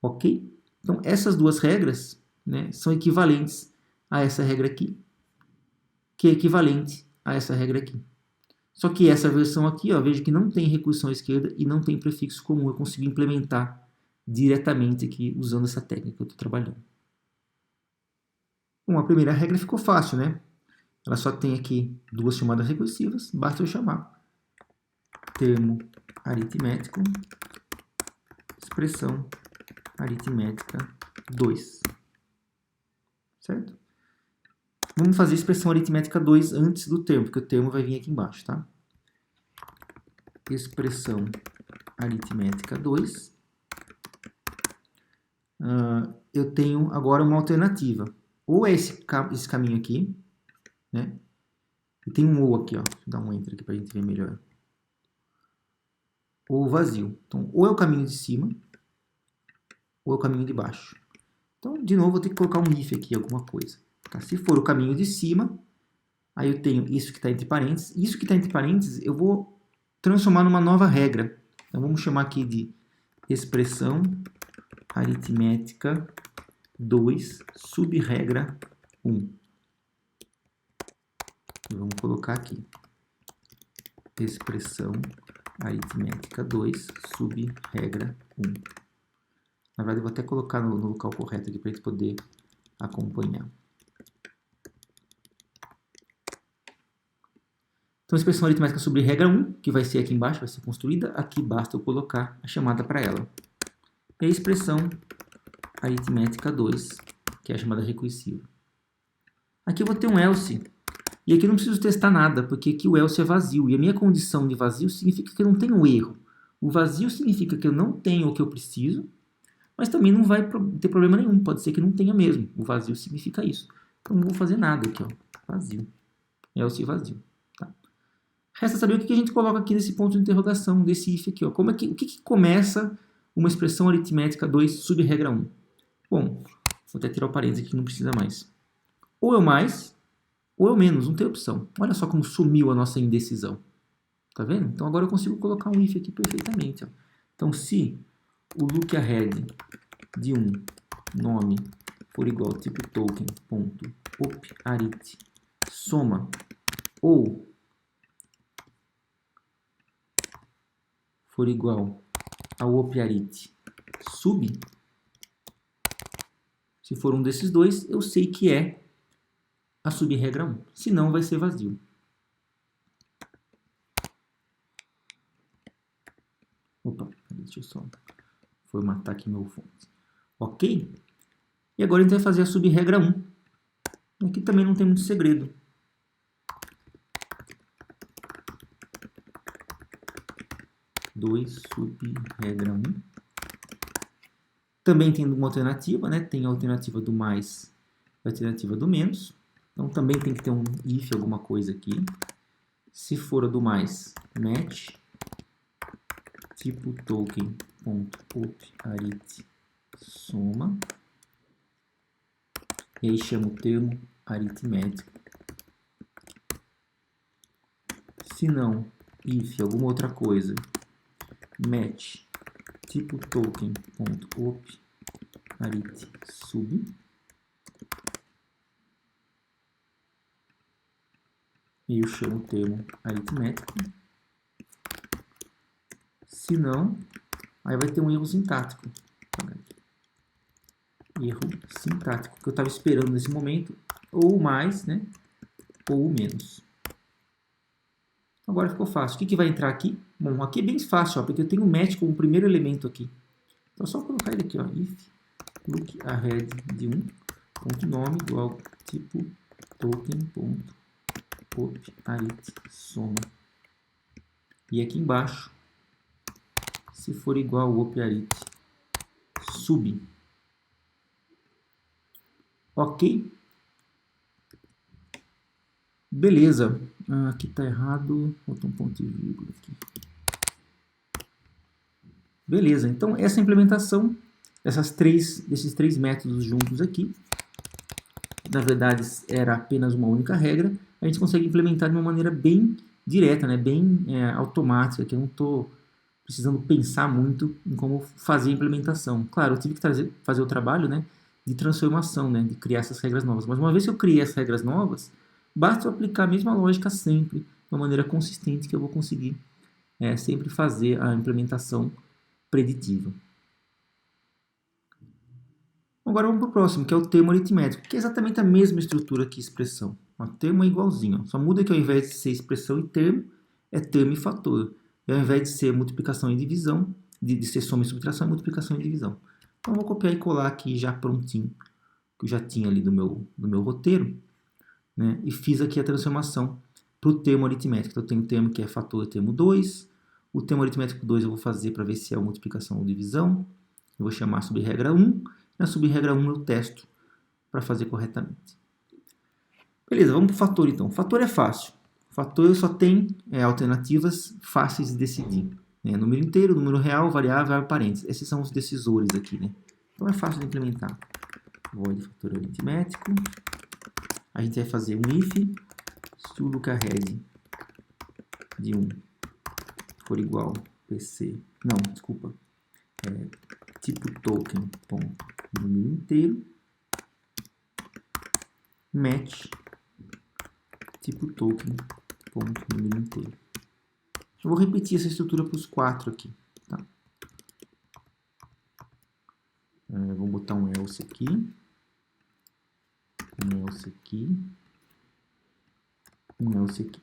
Ok? Então, essas duas regras, né, são equivalentes a essa regra aqui, que é equivalente a essa regra aqui. Só que essa versão aqui, ó, veja que não tem recursão à esquerda e não tem prefixo comum. Eu consigo implementar diretamente aqui usando essa técnica que eu estou trabalhando. Bom, a primeira regra ficou fácil, né? Ela só tem aqui duas chamadas recursivas, basta eu chamar termo aritmético, expressão aritmética 2. Certo? Vamos fazer a expressão aritmética 2 antes do termo, porque o termo vai vir aqui embaixo, tá? Expressão aritmética 2. Eu tenho agora uma alternativa. Ou é esse caminho aqui, né? E tem um ou aqui, ó. Deixa eu dar um enter aqui para a gente ver melhor. Ou vazio. Então, ou é o caminho de cima, ou é o caminho de baixo. Então, de novo, eu vou ter que colocar um if aqui, alguma coisa. Tá? Se for o caminho de cima, aí eu tenho isso que está entre parênteses. Isso que está entre parênteses, eu vou transformar numa nova regra. Então, vamos chamar aqui de expressão aritmética 2, subregra 1. E vamos colocar aqui. expressão aritmética 2, sub-regra 1. Na verdade, eu vou até colocar no local correto aqui para a gente poder acompanhar. Então, a expressão aritmética sobre regra 1, que vai ser aqui embaixo, vai ser construída. Aqui basta eu colocar a chamada para ela. E a expressão aritmética 2, que é a chamada recursiva. Aqui eu vou ter um else. E aqui eu não preciso testar nada, porque aqui o else é vazio. E a minha condição de vazio significa que eu não tenho erro. O vazio significa que eu não tenho o que eu preciso, mas também não vai ter problema nenhum. Pode ser que não tenha mesmo. O vazio significa isso. Então, não vou fazer nada aqui, ó. Vazio. Else vazio. Tá? Resta saber o que a gente coloca aqui nesse ponto de interrogação, desse if aqui. Ó. O que começa uma expressão aritmética 2 sub regra 1? Bom, vou até tirar o parênteses aqui que não precisa mais. Ou é o mais, ou é o menos, não tem opção. Olha só como sumiu a nossa indecisão. Tá vendo? Então agora eu consigo colocar um if aqui perfeitamente. Ó. Então se o look ahead de um nome for igual ao tipo token.oparit soma ou for igual ao oparit sub, se for um desses dois, eu sei que é a sub-regra 1. Senão vai ser vazio. Opa, deixa eu só formatar aqui meu fonte. Ok? E agora a gente vai fazer a sub-regra 1. Aqui também não tem muito segredo. Sub-regra 1. Também tem uma alternativa, né? Tem a alternativa do mais e a alternativa do menos. Então também tem que ter um if alguma coisa aqui. Se for a do mais, match tipo token.oparit soma. E aí chama o termo aritmético. Se não, if alguma outra coisa, match tipo token.oparit sub. E eu chamo o termo aritmético. Se não, aí vai ter um erro sintático. Erro sintático, que eu estava esperando nesse momento, ou o mais, né? Ou o menos. Agora ficou fácil. O que vai entrar aqui? Bom, aqui é bem fácil, ó, porque eu tenho o match como primeiro elemento aqui. Então é só colocar ele aqui, ó, if look ahead de um ponto nome igual tipo token.oparit soma. E aqui embaixo, se for igual ao oparit sub. Ok? Beleza. Aqui está errado. Falta um ponto e vírgula aqui. Beleza. Então, essa implementação desses três métodos juntos aqui, na verdade, era apenas uma única regra, a gente consegue implementar de uma maneira bem direta, né? Bem automática, que eu não estou precisando pensar muito em como fazer a implementação. Claro, eu tive que fazer o trabalho, né, de transformação, né, de criar essas regras novas. Mas uma vez que eu criei as regras novas, basta eu aplicar a mesma lógica sempre, de uma maneira consistente, que eu vou conseguir sempre fazer a implementação preditiva. Agora vamos para o próximo, que é o termo aritmético, que é exatamente a mesma estrutura que expressão. O termo é igualzinho, só muda que ao invés de ser expressão e termo, é termo e fator. E ao invés de ser multiplicação e divisão, de ser soma e subtração, é multiplicação e divisão. Então eu vou copiar e colar aqui já prontinho, que eu já tinha ali do meu roteiro, né? E fiz aqui a transformação para o termo aritmético. Então eu tenho o termo que é fator e termo 2. O termo aritmético 2 eu vou fazer para ver se é multiplicação ou divisão. Eu vou chamar sobre regra 1. Na sub-regra 1 eu testo para fazer corretamente. Beleza, vamos para o fator então. Fator é fácil. Fator só tem alternativas fáceis de decidir. Né? Número inteiro, número real, variável, parênteses. Esses são os decisores aqui. Né? Então é fácil de implementar. Void fator aritmético. A gente vai fazer um if se o look ahead de 1 for igual pc. Não, desculpa. Tipo token ponto número inteiro match tipo token ponto número inteiro. Eu vou repetir essa estrutura para os 4 aqui. Tá? Vou botar um else aqui. Um else aqui. Um else aqui.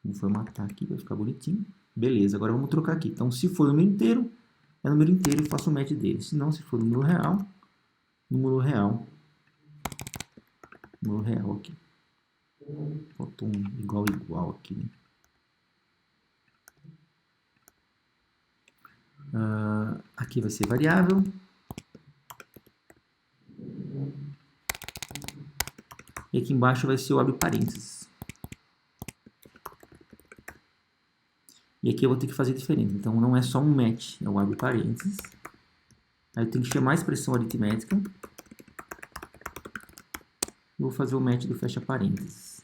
Vou formatar aqui para ficar bonitinho. Beleza, agora vamos trocar aqui. Então, se for número inteiro, é número inteiro e faço o match dele. Se não, se for número real aqui. Faltou um igual aqui, né? Aqui vai ser variável. E aqui embaixo vai ser o abre parênteses. E aqui eu vou ter que fazer diferente. Então não é só um match, é o abre parênteses. Aí eu tenho que chamar a expressão aritmética. E vou fazer o match do fecha parênteses.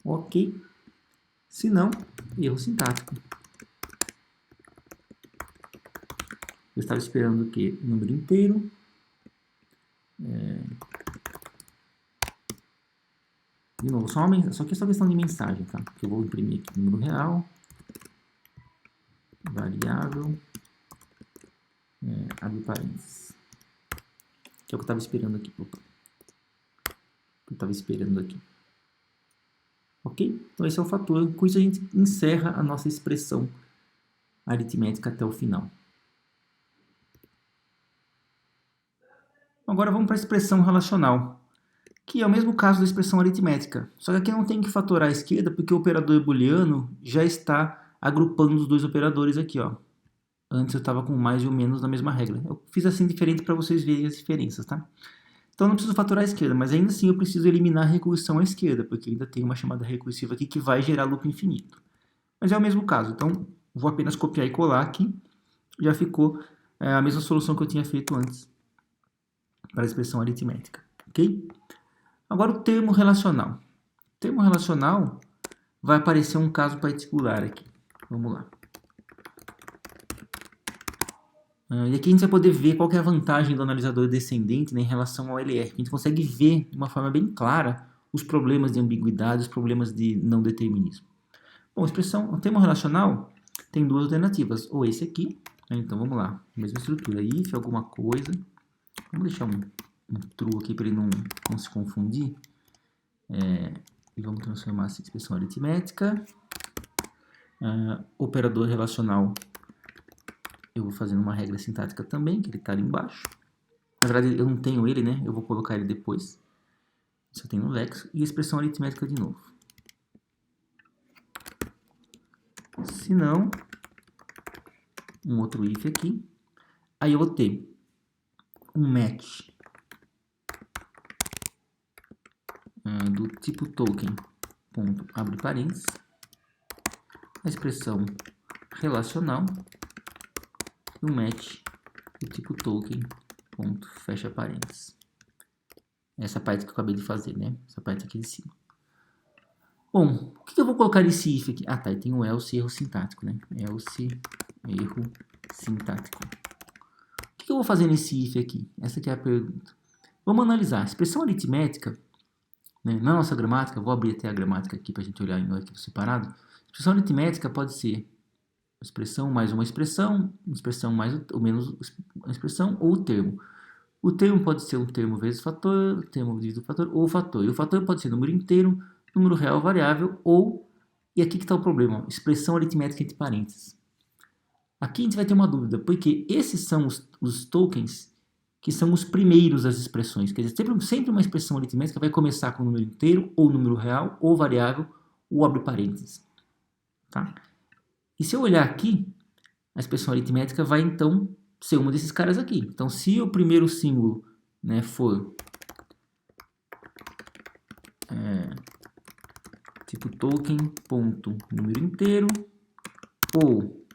Ok. Se não, erro sintático. Eu estava esperando o quê? Número inteiro. De novo, só que é só questão de mensagem, tá? Que eu vou imprimir aqui número real. Variável. Abre parênteses. Que é o que eu estava esperando aqui. Opa. Que eu estava esperando aqui. Ok? Então esse é o fator. Com isso a gente encerra a nossa expressão aritmética até o final. Agora vamos para a expressão relacional, que é o mesmo caso da expressão aritmética. Só que aqui não tem que fatorar à esquerda, porque o operador booleano já está agrupando os dois operadores aqui, ó. Antes eu estava com mais e o menos na mesma regra. Eu fiz assim diferente para vocês verem as diferenças, tá? Então não preciso fatorar à esquerda, mas ainda assim eu preciso eliminar a recursão à esquerda, porque ainda tem uma chamada recursiva aqui que vai gerar loop infinito. Mas é o mesmo caso, então vou apenas copiar e colar aqui. Já ficou a mesma solução que eu tinha feito antes para a expressão aritmética, ok? Agora o termo relacional. O termo relacional vai aparecer um caso particular aqui. Vamos lá. E aqui a gente vai poder ver qual que é a vantagem do analisador descendente, né, em relação ao LR. A gente consegue ver de uma forma bem clara os problemas de ambiguidade, os problemas de não determinismo. Bom, o termo relacional tem duas alternativas, ou esse aqui, né, então vamos lá, mesma estrutura, if alguma coisa, vamos deixar um true aqui para ele não se confundir, e vamos transformar essa expressão aritmética, operador relacional, eu vou fazer uma regra sintática também, que ele está ali embaixo. Na verdade, eu não tenho ele, né? Eu vou colocar ele depois. Só tem no lexo. E a expressão aritmética de novo. Se não, um outro if aqui. Aí eu vou ter um match do tipo token, ponto, abre parênteses. A expressão relacional. E um match do tipo token, ponto, fecha parênteses. Essa parte que eu acabei de fazer, né? Essa parte aqui de cima. Bom, o que eu vou colocar nesse if aqui? Ah, tá, e tem o else erro sintático, né? Else erro sintático. O que eu vou fazer nesse if aqui? Essa aqui é a pergunta. Vamos analisar. A expressão aritmética, né? Na nossa gramática, vou abrir até a gramática aqui para a gente olhar em um arquivo separado. A expressão aritmética pode ser expressão mais uma expressão mais ou menos uma expressão, ou o termo. O termo pode ser um termo vezes fator, termo vezes o fator, ou o fator. E o fator pode ser número inteiro, número real variável, ou, e aqui que está o problema, expressão aritmética entre parênteses. Aqui a gente vai ter uma dúvida, porque esses são os tokens que são os primeiros das expressões. Quer dizer, sempre uma expressão aritmética vai começar com número inteiro, ou número real, ou variável, ou abre parênteses. Tá? E se eu olhar aqui, a expressão aritmética vai então ser uma desses caras aqui. Então, se o primeiro símbolo, né, for tipo token, ponto, número inteiro, ou,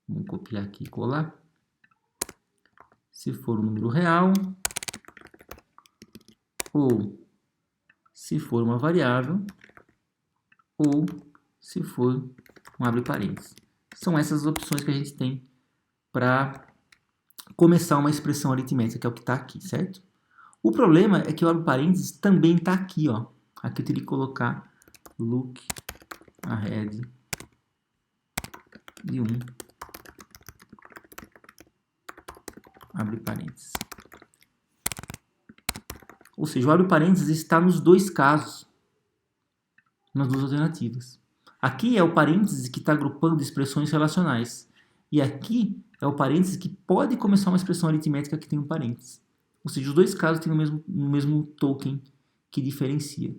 vamos copiar aqui e colar, se for um número real, ou se for uma variável, ou se for um abre parênteses. São essas as opções que a gente tem para começar uma expressão aritmética, que é o que está aqui, certo? O problema é que o abre parênteses também está aqui, ó. Aqui eu teria que colocar look ahead de 1, abre parênteses. Ou seja, o abre parênteses está nos dois casos, nas duas alternativas. Aqui é o parênteses que está agrupando expressões relacionais. E aqui é o parênteses que pode começar uma expressão aritmética que tem um parênteses. Ou seja, os dois casos têm o mesmo token que diferencia.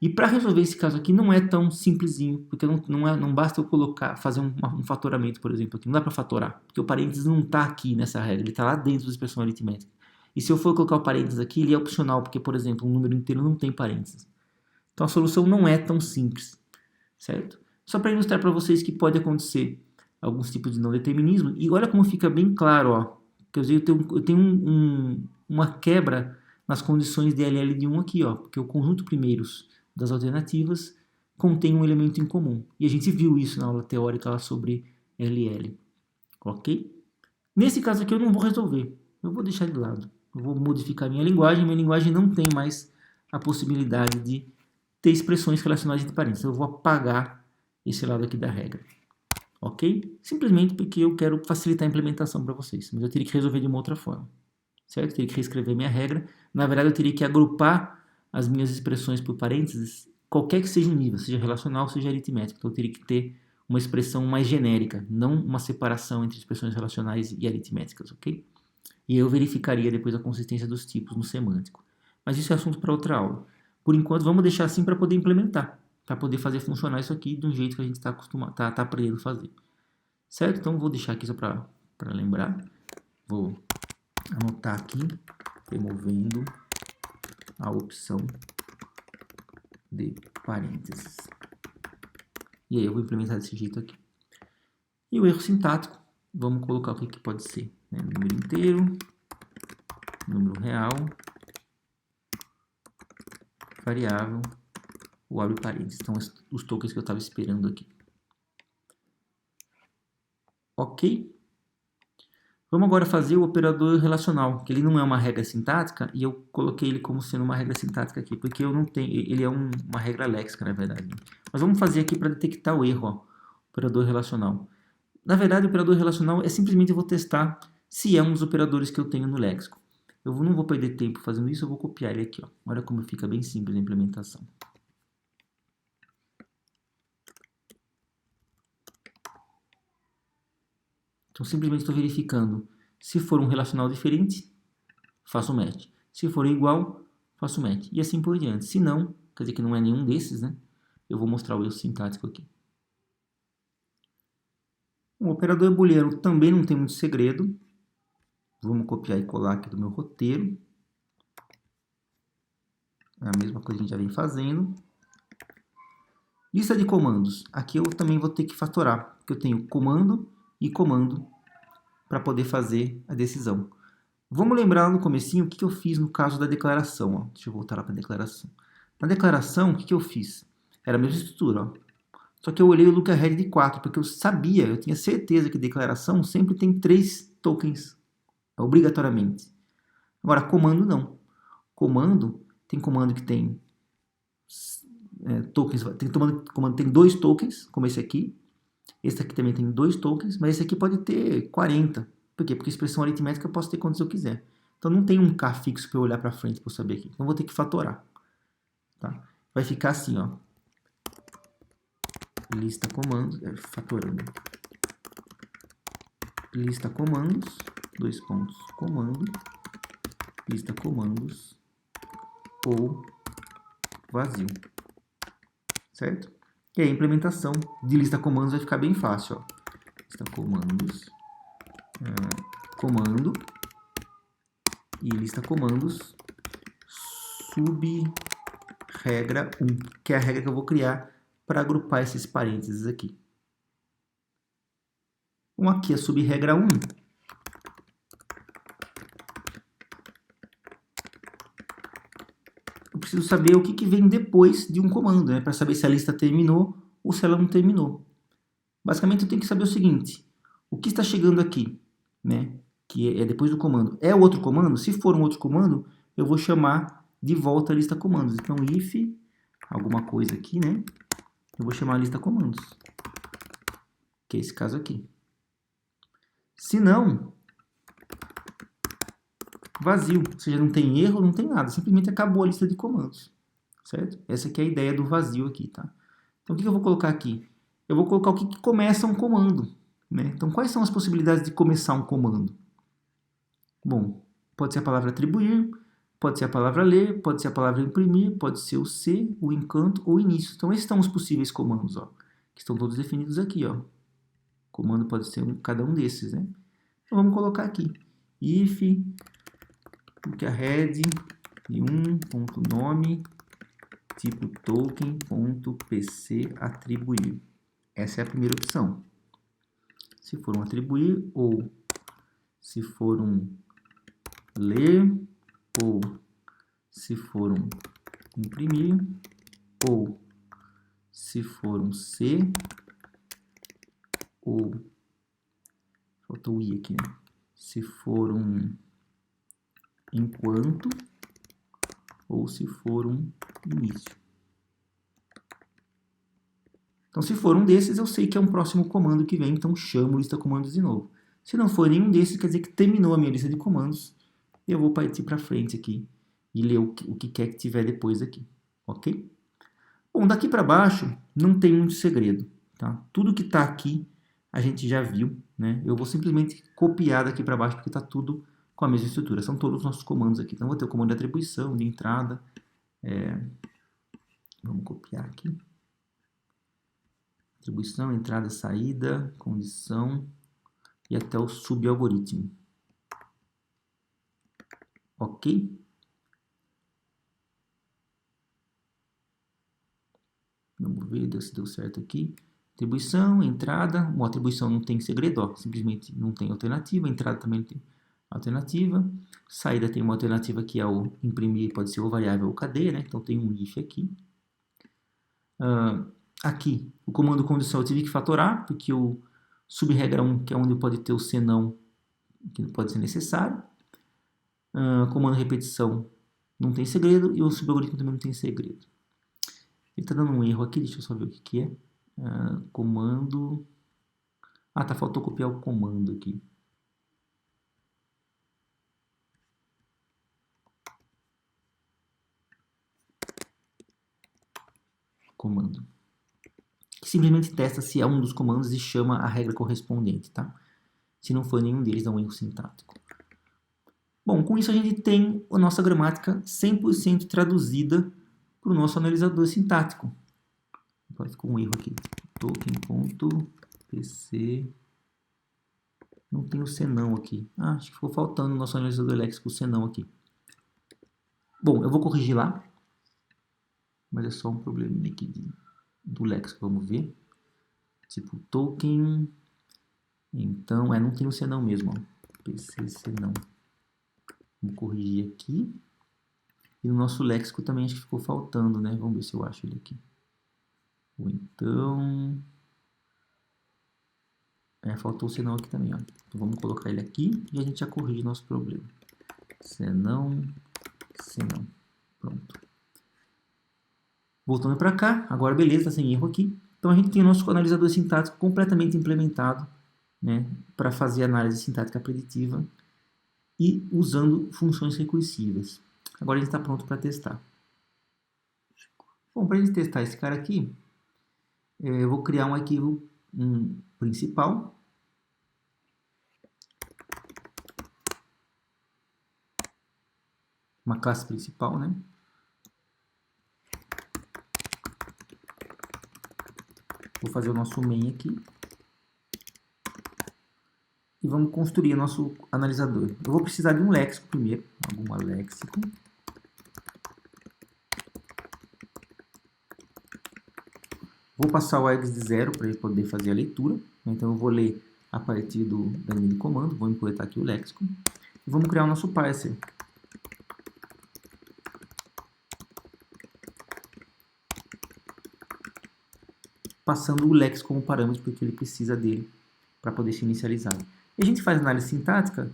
E para resolver esse caso aqui não é tão simplesinho, porque não basta eu fazer um fatoramento, por exemplo, aqui. Não dá para fatorar, porque o parênteses não está aqui nessa regra, ele está lá dentro da expressão aritmética. E se eu for colocar o parênteses aqui, ele é opcional, porque, por exemplo, um número inteiro não tem parênteses. Então a solução não é tão simples, certo? Só para ilustrar para vocês que pode acontecer alguns tipos de não determinismo. E olha como fica bem claro, ó. Quer dizer, eu tenho uma quebra nas condições de LL de 1 aqui, ó, porque o conjunto primeiros das alternativas contém um elemento em comum. E a gente viu isso na aula teórica lá sobre LL, ok? Nesse caso aqui eu não vou resolver, eu vou deixar de lado. Eu vou modificar minha linguagem não tem mais a possibilidade de ter expressões relacionais entre parênteses. Eu vou apagar esse lado aqui da regra. Ok? Simplesmente porque eu quero facilitar a implementação para vocês. Mas eu teria que resolver de uma outra forma. Certo? Eu teria que reescrever minha regra. Na verdade, eu teria que agrupar as minhas expressões por parênteses, qualquer que seja o nível, seja relacional, seja aritmético. Então, eu teria que ter uma expressão mais genérica, não uma separação entre expressões relacionais e aritméticas, ok? E eu verificaria depois a consistência dos tipos no semântico. Mas isso é assunto para outra aula. Por enquanto, vamos deixar assim para poder implementar, para poder fazer funcionar isso aqui de um jeito que a gente está acostumado, tá aprendendo a fazer. Certo? Então, vou deixar aqui só para lembrar. Vou anotar aqui, removendo a opção de parênteses. E aí eu vou implementar desse jeito aqui. E o erro sintático, vamos colocar o que pode ser, né? Número inteiro, número real, variável, o abre parênteses. Então, os tokens que eu estava esperando aqui. Ok? Vamos agora fazer o operador relacional, que ele não é uma regra sintática, e eu coloquei ele como sendo uma regra sintática aqui, porque eu não tenho, ele é uma regra léxica, na verdade. Mas vamos fazer aqui para detectar o erro, ó, operador relacional. Na verdade, o operador relacional é simplesmente eu vou testar se é um dos operadores que eu tenho no léxico. Eu não vou perder tempo fazendo isso, eu vou copiar ele aqui, ó. Olha como fica bem simples a implementação. Então, simplesmente estou verificando. Se for um relacional diferente, faço match. Se for igual, faço match. E assim por diante. Se não, quer dizer que não é nenhum desses, né? Eu vou mostrar o erro sintático aqui. O operador booleano também não tem muito segredo. Vamos copiar e colar aqui do meu roteiro. É a mesma coisa que a gente já vem fazendo. Lista de comandos. Aqui eu também vou ter que fatorar, porque eu tenho comando e comando para poder fazer a decisão. Vamos lembrar no comecinho o que eu fiz no caso da declaração. Ó. Deixa eu voltar lá para a declaração. Na declaração, o que eu fiz? Era a mesma estrutura. Ó. Só que eu olhei o look ahead de 4, porque eu sabia, eu tinha certeza que declaração sempre tem 3 tokens, obrigatoriamente. Agora, comando não. Tem comando que tem tokens, comando tem 2 tokens, como esse aqui. Esse aqui também tem 2 tokens, mas esse aqui pode ter 40. Por quê? Porque expressão aritmética eu posso ter quantos eu quiser. Então não tem um K fixo para eu olhar para frente para eu saber aqui. Então vou ter que fatorar. Tá? Vai ficar assim, ó. Lista comandos, fatorando. Lista comandos, 2 pontos, comando, lista comandos ou vazio. Certo? E aí a implementação de lista comandos vai ficar bem fácil, ó. Lista comandos, comando e lista comandos sub-regra 1, que é a regra que eu vou criar para agrupar esses parênteses aqui. Então, aqui a sub-regra 1. Eu preciso saber o que vem depois de um comando, né? Para saber se a lista terminou ou se ela não terminou. Basicamente, eu tenho que saber o seguinte. O que está chegando aqui, né? Que é depois do comando. É outro comando? Se for um outro comando, eu vou chamar de volta a lista comandos. Então, if alguma coisa aqui, né? Eu vou chamar a lista comandos, que é esse caso aqui. Se não, vazio, ou seja, não tem erro, não tem nada, simplesmente acabou a lista de comandos, certo? Essa aqui é a ideia do vazio aqui, tá? Então, o que eu vou colocar aqui? Eu vou colocar o que começa um comando, né? Então, quais são as possibilidades de começar um comando? Bom, pode ser a palavra atribuir, pode ser a palavra ler, pode ser a palavra imprimir, pode ser o se, o encanto ou o início. Então, esses são os possíveis comandos, ó, que estão todos definidos aqui, ó. O comando pode ser cada um desses, né? Então, vamos colocar aqui. If, head de nome tipo token.pc atribuir. Essa é a primeira opção. Se for um atribuir, ou se for um ler, ou se for um imprimir, ou se for um ser, ou faltou o i aqui, né? Se for um enquanto, ou se for um início. Então, se for um desses, eu sei que é um próximo comando que vem, então chamo lista comandos de novo. Se não for nenhum desses, quer dizer que terminou a minha lista de comandos. Eu vou partir para frente aqui e ler o que quer que tiver depois aqui, ok? Bom, daqui para baixo não tem muito segredo, tá? Tudo que está aqui a gente já viu, né? Eu vou simplesmente copiar daqui para baixo porque está tudo com a mesma estrutura. São todos os nossos comandos aqui. Então, vou ter o comando de atribuição, de entrada. Vamos copiar aqui. Atribuição, entrada, saída, condição e até o subalgoritmo. Ok? Vamos ver se deu certo aqui. Atribuição, entrada. Uma atribuição não tem segredo, ó, simplesmente não tem alternativa. Entrada também não tem alternativa. Saída tem uma alternativa que é o imprimir, pode ser ou variável ou cadeia, né? Então tem um if aqui. Aqui, o comando condição eu tive que fatorar, porque o subregra 1, que é onde pode ter o senão, que não pode ser necessário. Comando repetição não tem segredo, e o subalgoritmo também não tem segredo. Ele está dando um erro aqui, deixa eu só ver o que é. Comando... tá, faltou copiar o comando aqui. Comando. Que simplesmente testa se é um dos comandos e chama a regra correspondente, tá? Se não for nenhum deles, dá um erro sintático. Bom, com isso a gente tem a nossa gramática 100% traduzida para o nosso analisador sintático. Ficou um erro aqui. Token.pc. Não tem o senão aqui. Acho que ficou faltando no nosso analisador léxico o senão aqui. Bom, eu vou corrigir lá. Mas é só um probleminha aqui do léxico. Vamos ver. Tipo token. Então, não tem o senão mesmo. Ó. PC senão. Vamos corrigir aqui. E no nosso léxico também acho que ficou faltando, né? Vamos ver se eu acho ele aqui. Ou então... faltou o senão aqui também, ó. Então vamos colocar ele aqui e a gente já corrige nosso problema. Senão. Pronto. Voltando para cá, agora beleza, tá sem erro aqui. Então a gente tem o nosso analisador sintático completamente implementado, né, para fazer análise sintática preditiva e usando funções recursivas. Agora a gente está pronto para testar. Bom, para a gente testar esse cara aqui, eu vou criar um arquivo principal. Uma classe principal, né? Vou fazer o nosso main aqui. E vamos construir o nosso analisador. Eu vou precisar de um léxico primeiro. Alguma léxico. Vou passar o args de 0 para ele poder fazer a leitura. Então eu vou ler a partir da linha de comando. Vou implementar aqui o léxico. E vamos criar o nosso parser. Passando o léxico como parâmetro, porque ele precisa dele para poder ser inicializado. E a gente faz análise sintática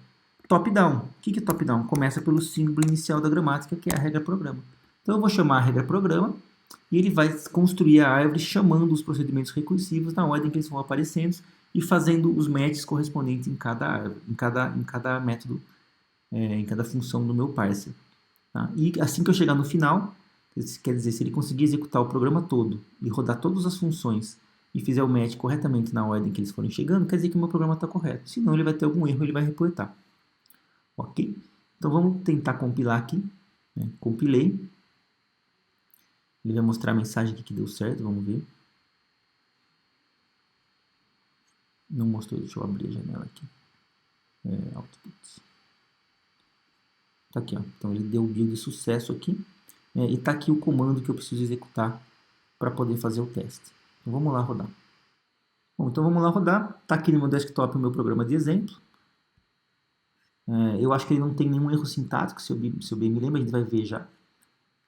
top-down. O que é top-down? Começa pelo símbolo inicial da gramática, que é a regra programa. Então eu vou chamar a regra programa e ele vai construir a árvore chamando os procedimentos recursivos na ordem que eles vão aparecendo e fazendo os matches correspondentes em cada árvore, em cada método, em cada função do meu parser. Tá? E assim que eu chegar no final, quer dizer, se ele conseguir executar o programa todo e rodar todas as funções e fizer o match corretamente na ordem que eles forem chegando, quer dizer que o meu programa está correto. Senão ele vai ter algum erro e ele vai reportar. Ok? Então vamos tentar compilar aqui. Né? Compilei. Ele vai mostrar a mensagem aqui que deu certo, vamos ver. Não mostrou, deixa eu abrir a janela aqui. Output. Tá aqui, ó. Então ele deu o build de sucesso aqui. E tá aqui o comando que eu preciso executar para poder fazer o teste. Então vamos lá rodar. Bom, então vamos lá rodar. Tá aqui no meu desktop o meu programa de exemplo. Eu acho que ele não tem nenhum erro sintático, se eu bem me lembro, a gente vai ver já.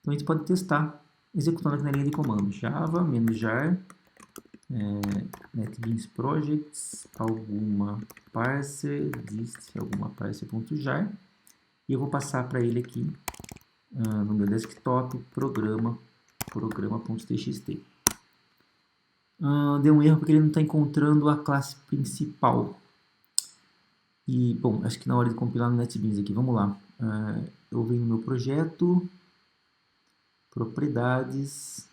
Então a gente pode testar executando aqui na linha de comando. Java, -jar, NetBeans Projects, alguma parser, dist, alguma parser.jar. E eu vou passar para ele aqui no meu desktop, programa.txt. Deu um erro porque ele não está encontrando a classe principal. E, bom, acho que na hora de compilar no NetBeans aqui, vamos lá. Eu venho no meu projeto, propriedades,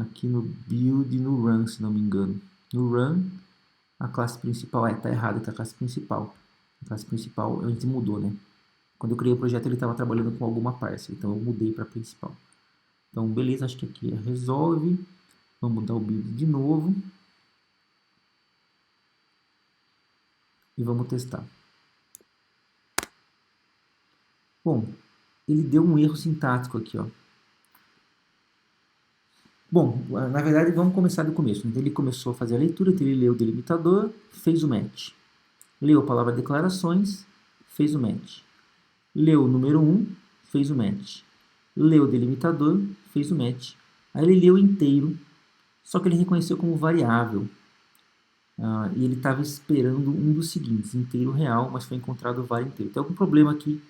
aqui no build, no run, se não me engano. No run, a classe principal, está errado aqui a classe principal. A classe principal a gente mudou, né? Quando eu criei o projeto ele estava trabalhando com alguma parser, então eu mudei para a principal. Então, beleza, acho que aqui resolve. Vamos mudar o build de novo. E vamos testar. Bom, ele deu um erro sintático aqui, ó. Bom, na verdade vamos começar do começo. Então ele começou a fazer a leitura, então ele leu o delimitador, fez o match. Leu a palavra declarações, fez o match. Leu o número 1, fez o match. Leu o delimitador, fez o match. Aí ele leu inteiro, só que ele reconheceu como variável. E ele estava esperando um dos seguintes, inteiro real, mas foi encontrado o var inteiro. Tem algum problema aqui,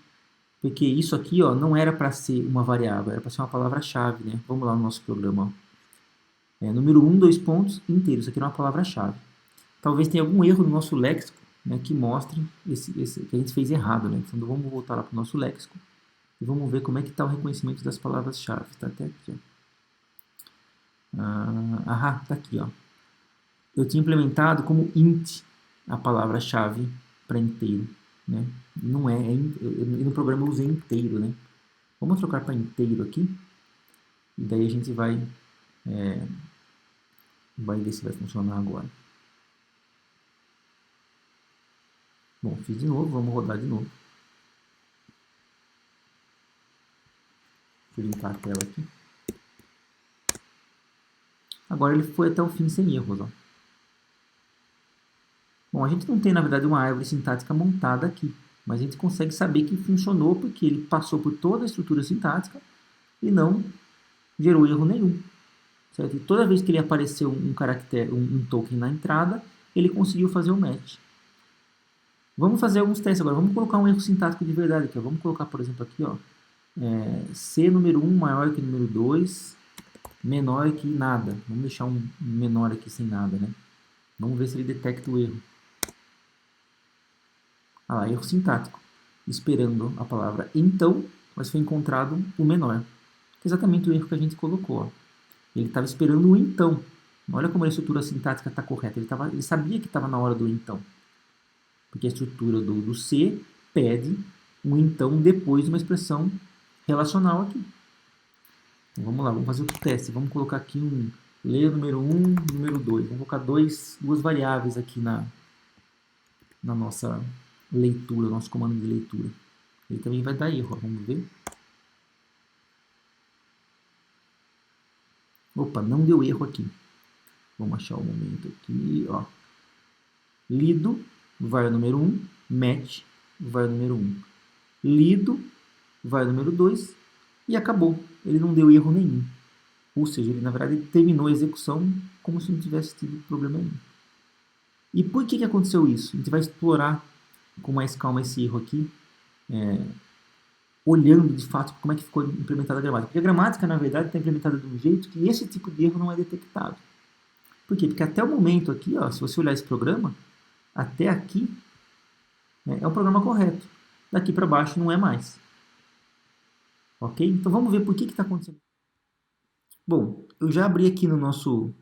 porque isso aqui ó, não era para ser uma variável, era para ser uma palavra-chave. Né? Vamos lá no nosso programa. Número 1, 2 pontos, inteiro. Isso aqui é uma palavra-chave. Talvez tenha algum erro no nosso léxico, né, que mostre que a gente fez errado. Né? Então vamos voltar lá para o nosso léxico e vamos ver como é que está o reconhecimento das palavras-chave. Está até aqui. Está aqui. Ó. Eu tinha implementado como int a palavra-chave para inteiro. Né? Não é, no programa eu usei inteiro. Né? Vamos trocar para inteiro aqui. E daí a gente vai ver se vai funcionar agora. Bom, fiz de novo, vamos rodar de novo. Deixa eu limpar a tela aqui. Agora ele foi até o fim sem erros. Ó. Bom, a gente não tem, na verdade, uma árvore sintática montada aqui, mas a gente consegue saber que funcionou porque ele passou por toda a estrutura sintática e não gerou erro nenhum. Certo? E toda vez que ele apareceu um caractere, um token na entrada, ele conseguiu fazer o match. Vamos fazer alguns testes agora. Vamos colocar um erro sintático de verdade aqui. Ó. Vamos colocar, por exemplo, aqui, ó, C número 1 maior que número 2, menor que nada. Vamos deixar um menor aqui sem nada, né? Vamos ver se ele detecta o erro. Ah lá, erro sintático. Esperando a palavra então, mas foi encontrado o menor. Exatamente o erro que a gente colocou. Ó. Ele estava esperando o então. Olha como a estrutura sintática está correta. Ele sabia que estava na hora do então. Porque a estrutura do C pede um então depois de uma expressão relacional aqui. Então, vamos lá, vamos fazer outro teste. Vamos colocar aqui um ler número 1, número 2. Vamos colocar duas variáveis aqui na nossa leitura, nosso comando de leitura. Ele também vai dar erro, ó. Vamos ver. Opa, não deu erro aqui. Vamos achar o momento aqui, ó. Lido, var número 1, match, var número 1. Lido, var número 2 e acabou. Ele não deu erro nenhum. Ou seja, ele na verdade terminou a execução como se não tivesse tido problema nenhum. E por que aconteceu isso? A gente vai explorar com mais calma esse erro aqui, olhando de fato como é que ficou implementada a gramática. Porque a gramática, na verdade, está implementada de um jeito que esse tipo de erro não é detectado. Por quê? Porque até o momento aqui, ó, se você olhar esse programa, até aqui, né, é o programa correto. Daqui para baixo não é mais. Ok? Então vamos ver por que está acontecendo. Bom, eu já abri aqui no nosso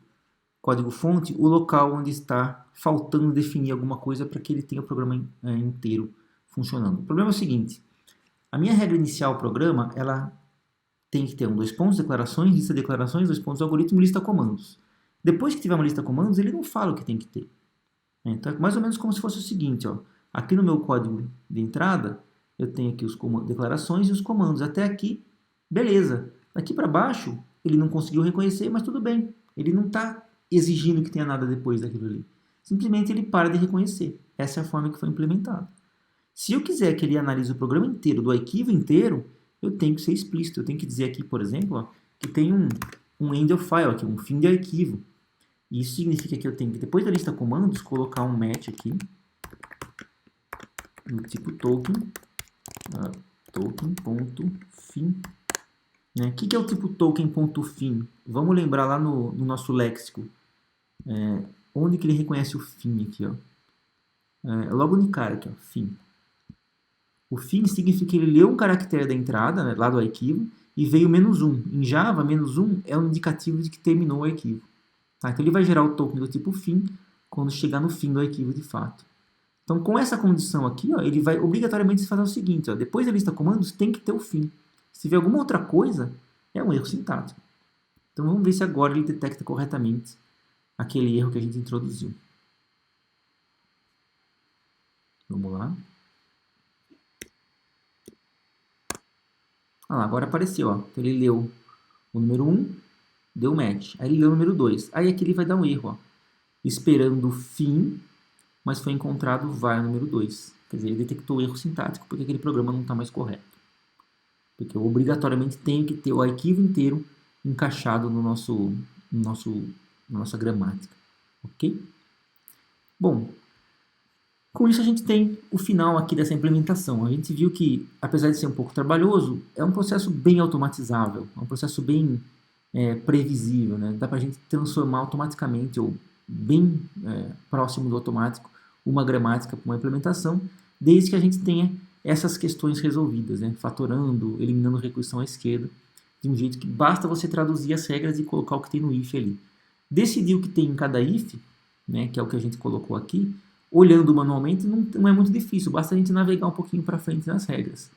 código-fonte o local onde está faltando definir alguma coisa para que ele tenha o programa inteiro funcionando. O problema é o seguinte, a minha regra inicial do programa, ela tem que ter dois pontos, declarações, lista de declarações, dois pontos, algoritmo, lista comandos. Depois que tiver uma lista comandos, ele não fala o que tem que ter. Então é mais ou menos como se fosse o seguinte, ó, aqui no meu código de entrada, eu tenho aqui os declarações e os comandos. Até aqui, beleza. Daqui para baixo, ele não conseguiu reconhecer, mas tudo bem. Ele não está exigindo que tenha nada depois daquilo ali. Simplesmente ele para de reconhecer. Essa é a forma que foi implementada. Se eu quiser que ele analise o programa inteiro, do arquivo inteiro, eu tenho que ser explícito. Eu tenho que dizer aqui, por exemplo, ó, que tem um end of file, aqui, um fim de arquivo. Isso significa que eu tenho que, depois da lista comandos, colocar um match aqui, no tipo token, token.fin. Né? O que é o tipo token.fin? Vamos lembrar lá no nosso léxico. Onde que ele reconhece o fim aqui, ó? Logo de cara aqui, ó, fim. O fim significa que ele leu um caractere da entrada, né, lá do arquivo, e veio -1. Em Java, -1 é um indicativo de que terminou o arquivo. Tá? Então ele vai gerar o token do tipo fim quando chegar no fim do arquivo de fato. Então com essa condição aqui, ó, ele vai obrigatoriamente fazer o seguinte, ó, depois da lista comandos tem que ter o fim. Se tiver alguma outra coisa, é um erro sintático. Então vamos ver se agora ele detecta corretamente aquele erro que a gente introduziu. Vamos lá. Ah lá, agora apareceu, ó. Então ele leu o número 1, deu match. Aí ele leu o número 2. Aí aqui ele vai dar um erro, ó. Esperando o fim, mas foi encontrado var número 2. Quer dizer, ele detectou o erro sintático porque aquele programa não está mais correto. Porque eu obrigatoriamente tenho que ter o arquivo inteiro encaixado na nossa gramática. Ok? Bom, com isso a gente tem o final aqui dessa implementação. A gente viu que, apesar de ser um pouco trabalhoso, é um processo bem automatizável, é um processo bem previsível. Né? Dá para a gente transformar automaticamente, ou bem próximo do automático, uma gramática para uma implementação, desde que a gente tenha essas questões resolvidas, né? Fatorando, eliminando recursão à esquerda, de um jeito que basta você traduzir as regras e colocar o que tem no if ali. Decidir o que tem em cada if, né, que é o que a gente colocou aqui, olhando manualmente não é muito difícil, basta a gente navegar um pouquinho para frente nas regras.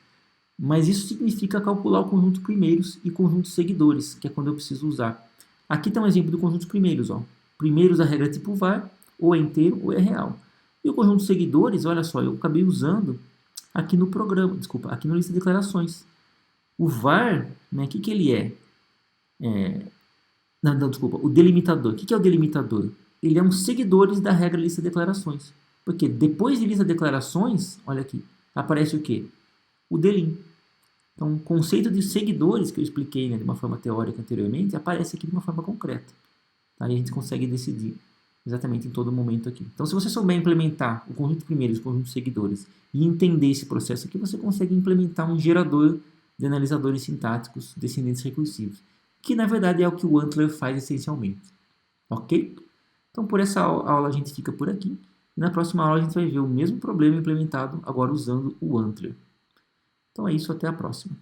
Mas isso significa calcular o conjunto primeiros e conjunto seguidores, que é quando eu preciso usar. Aqui está um exemplo do conjunto primeiros. Ó. Primeiros a regra tipo var, ou é inteiro ou é real. E o conjunto seguidores, olha só, eu acabei usando aqui no programa, desculpa, aqui no lista de declarações. O var, né, o que ele é? Não, desculpa, o delimitador. O que é o delimitador? Ele é um seguidores da regra lista de declarações. Porque depois de lista de declarações, olha aqui, aparece o quê? O delim. Então, o conceito de seguidores, que eu expliquei, né, de uma forma teórica anteriormente, aparece aqui de uma forma concreta. Tá? E a gente consegue decidir exatamente em todo momento aqui. Então, se você souber implementar o conjunto primeiros e o conjunto seguidores e entender esse processo aqui, você consegue implementar um gerador de analisadores sintáticos descendentes recursivos, que na verdade é o que o Antler faz essencialmente. Ok? Então, por essa aula a gente fica por aqui. E na próxima aula a gente vai ver o mesmo problema implementado, agora usando o Antler. Então é isso, até a próxima.